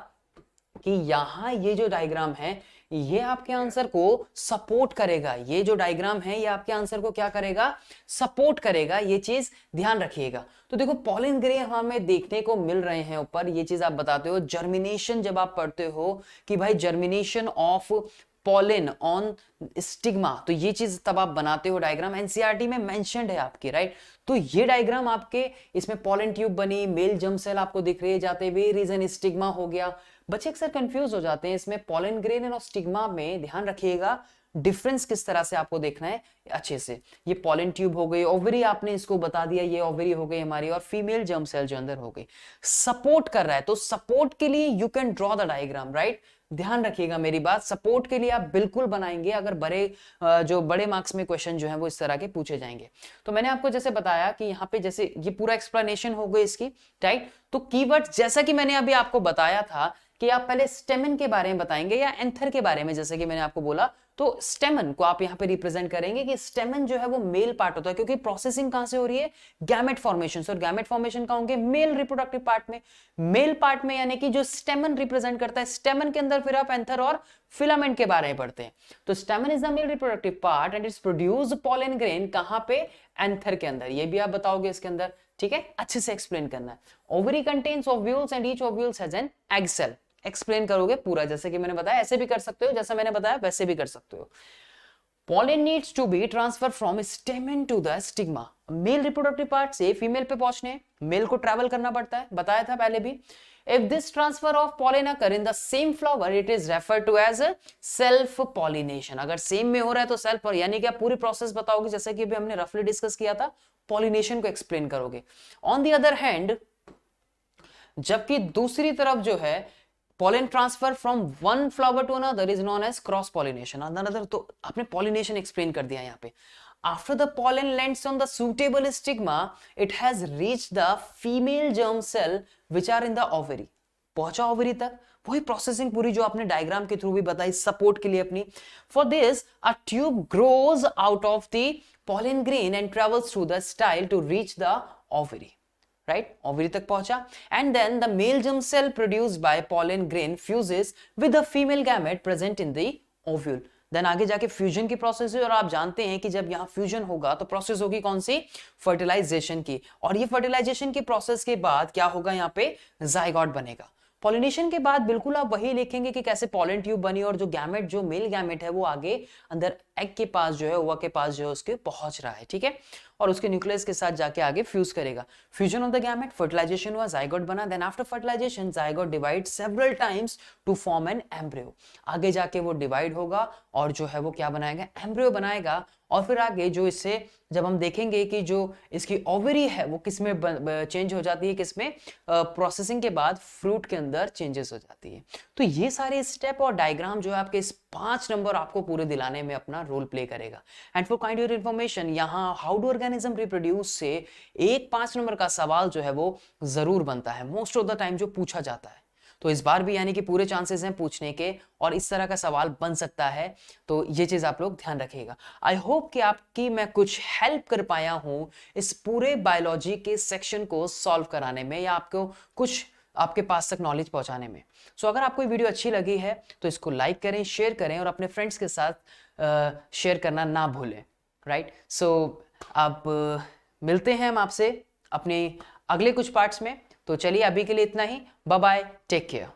कि यहां ये जो डायग्राम है ये आपके आंसर को सपोर्ट करेगा। ये जो डायग्राम है ये आपके आंसर को क्या करेगा, सपोर्ट करेगा, ये चीज ध्यान रखिएगा। तो देखो पॉलन ग्रे हमें देखने को मिल रहे हैं ऊपर, ये चीज आप बताते हो। जर्मिनेशन जब आप पढ़ते हो कि भाई germination of pollen on stigma, तो ये चीज तब आप बनाते हो डायग्राम, एनसीईआरटी में मेंशन्ड है आपके, राइट। तो ये डायग्राम आपके, इसमें पॉलन ट्यूब बनी, मेल जर्म सेल आपको दिख रहे जाते हुए, रीजन स्टिग्मा हो गया। बच्चे अक्सर कंफ्यूज हो जाते हैं इसमें पॉलन ग्रेन और स्टिग्मा में, ध्यान रखिएगा डिफरेंस किस तरह से आपको देखना है अच्छे से। ये पॉलन ट्यूब हो गई, ओवरी आपने इसको बता दिया, ये ओवरी हो गई हमारी, और फीमेल जर्म सेल जो अंदर हो गई, सपोर्ट कर रहा है। तो सपोर्ट के लिए you can draw the diagram, right. ध्यान रखिएगा मेरी बात, सपोर्ट के लिए आप बिल्कुल बनाएंगे अगर जो बड़े मार्क्स में क्वेश्चन जो है वो इस तरह के पूछे जाएंगे। तो मैंने आपको जैसे बताया कि यहाँ पे जैसे ये पूरा एक्सप्लेनेशन हो गई इसकी, राइट। तो कीवर्ड जैसा कि मैंने अभी आपको बताया था कि आप पहले स्टेमन के बारे में बताएंगे या एंथर के बारे में, जैसे कि मैंने आपको बोला, तो स्टेमन को आप यहां पे रिप्रेजेंट करेंगे कि स्टेमन जो है वो मेल पार्ट होता है, क्योंकि प्रोसेसिंग कहां से हो रही है, गैमेट फॉर्मेशन से, और गैमेट फॉर्मेशन कहां होंगे, मेल रिप्रोडक्टिव पार्ट में। मेल पार्ट में यानी कि जो स्टेमन रिप्रेजेंट करता है, स्टेमन के अंदर फिर आप एंथर और फिलामेंट के बारे में पढ़ते हैं। तो स्टेमन is the male reproductive part and it's produce pollen grain, कहां पे, एंथर के अंदर। ये भी आप बताओगे इसके अंदर, ठीक है, अच्छे से एक्सप्लेन करना है। Ovary contains ovules and each ovules has an egg cell, explain करोगे पूरा, जैसे कि मैंने बताया, ऐसे भी कर सकते हो, जैसा मैंने बताया वैसे भी कर सकते हो। Pollen needs to be transferred from stamen to the stigma. Male reproductive part से फीमेल पे पहुंचने मेल को ट्रैवल करना पड़ता है, बताया था पहले भी। If this transfer of pollen occur in the same flower, it is referred to as self pollination. अगर सेम में हो रहा है तो सेल्फ, और यानी कि आप पूरी प्रोसेस बताओगे, जैसे कि अभी हमने रफली डिस्कस किया था, पॉलिनेशन को एक्सप्लेन करोगे। ऑन द अदर हैंड, जबकि दूसरी तरफ जो है pollen transfer from one flower to another is known as cross pollination. Another, तो आपने pollination explain कर दिया यहाँ पे। After the pollen lands on the suitable stigma, it has reached the female germ cell which are in the ovary. पहुंचा ovary तक, वही processing पूरी जो आपने डायग्राम के थ्रू भी बताई सपोर्ट के लिए अपनी। For this a tube grows out of the pollen grain and travels through the style to reach the ovary, right? Ovary तक पहुंचा, and then the male germ cell produced by pollen grain fuses with the female gamete present in the ovule. Then आगे जाके fusion की process है, और आप जानते हैं कि जब यहाँ फ्यूजन होगा तो प्रोसेस होगी कौन सी, फर्टिलाइजेशन की, और ये फर्टिलाइजेशन की प्रोसेस के बाद क्या होगा, यहाँ पे जाइगोट बनेगा। पॉलिनेशन के बाद बिल्कुल आप वही लिखेंगे कि कैसे पॉलन ट्यूब बनी और जो गैमेट, जो मेल गैमेट है वो आगे अंदर एग के पास जो है, ओवा के पास जो है उसके पहुंच रहा है, ठीक है, और उसके न्यूक्लियस के साथ जाके आगे फ्यूज करेगा। Fusion of the gamete, fertilisation हुआ, जाइगोट बना, then after fertilisation zygote divide several times to form an embryo. आगे जाके वो डिवाइड होगा और जो है वो क्या बनाएगा, एम्ब्रियो बनाएगा। और फिर आगे जो इससे जब हम देखेंगे कि जो इसकी ओवरी है वो किसमें चेंज हो जाती है, किसमें, प्रोसेसिंग के बाद फ्रूट के अंदर चेंजेस हो जाती है। तो ये सारे स्टेप और डायग्राम जो है आपके इस 5 नंबर आपको पूरे दिलाने में अपना रोल प्ले करेगा। And for kind your information, यहाँ हाउ डू ऑर्गेनिज्म रिप्रोड्यूस से एक 5 नंबर का सवाल जो है वो जरूर बनता है, मोस्ट ऑफ द टाइम जो पूछा जाता है। तो इस बार भी यानी कि पूरे चांसेस हैं पूछने के, और इस तरह का सवाल बन सकता है, तो ये चीज आप लोग ध्यान रखिएगा। आई होप कि आपकी मैं कुछ हेल्प कर पाया हूं इस पूरे बायोलॉजी के सेक्शन को सॉल्व कराने में, या आपको कुछ आपके पास तक नॉलेज पहुंचाने में। सो अगर आपको ये वीडियो अच्छी लगी है तो इसको लाइक करें, शेयर करें, और अपने फ्रेंड्स के साथ शेयर करना ना भूलें, राइट। सो अब मिलते हैं हम आपसे अपने अगले कुछ पार्ट्स में। तो चलिए अभी के लिए इतना ही, बाय बाय, टेक केयर।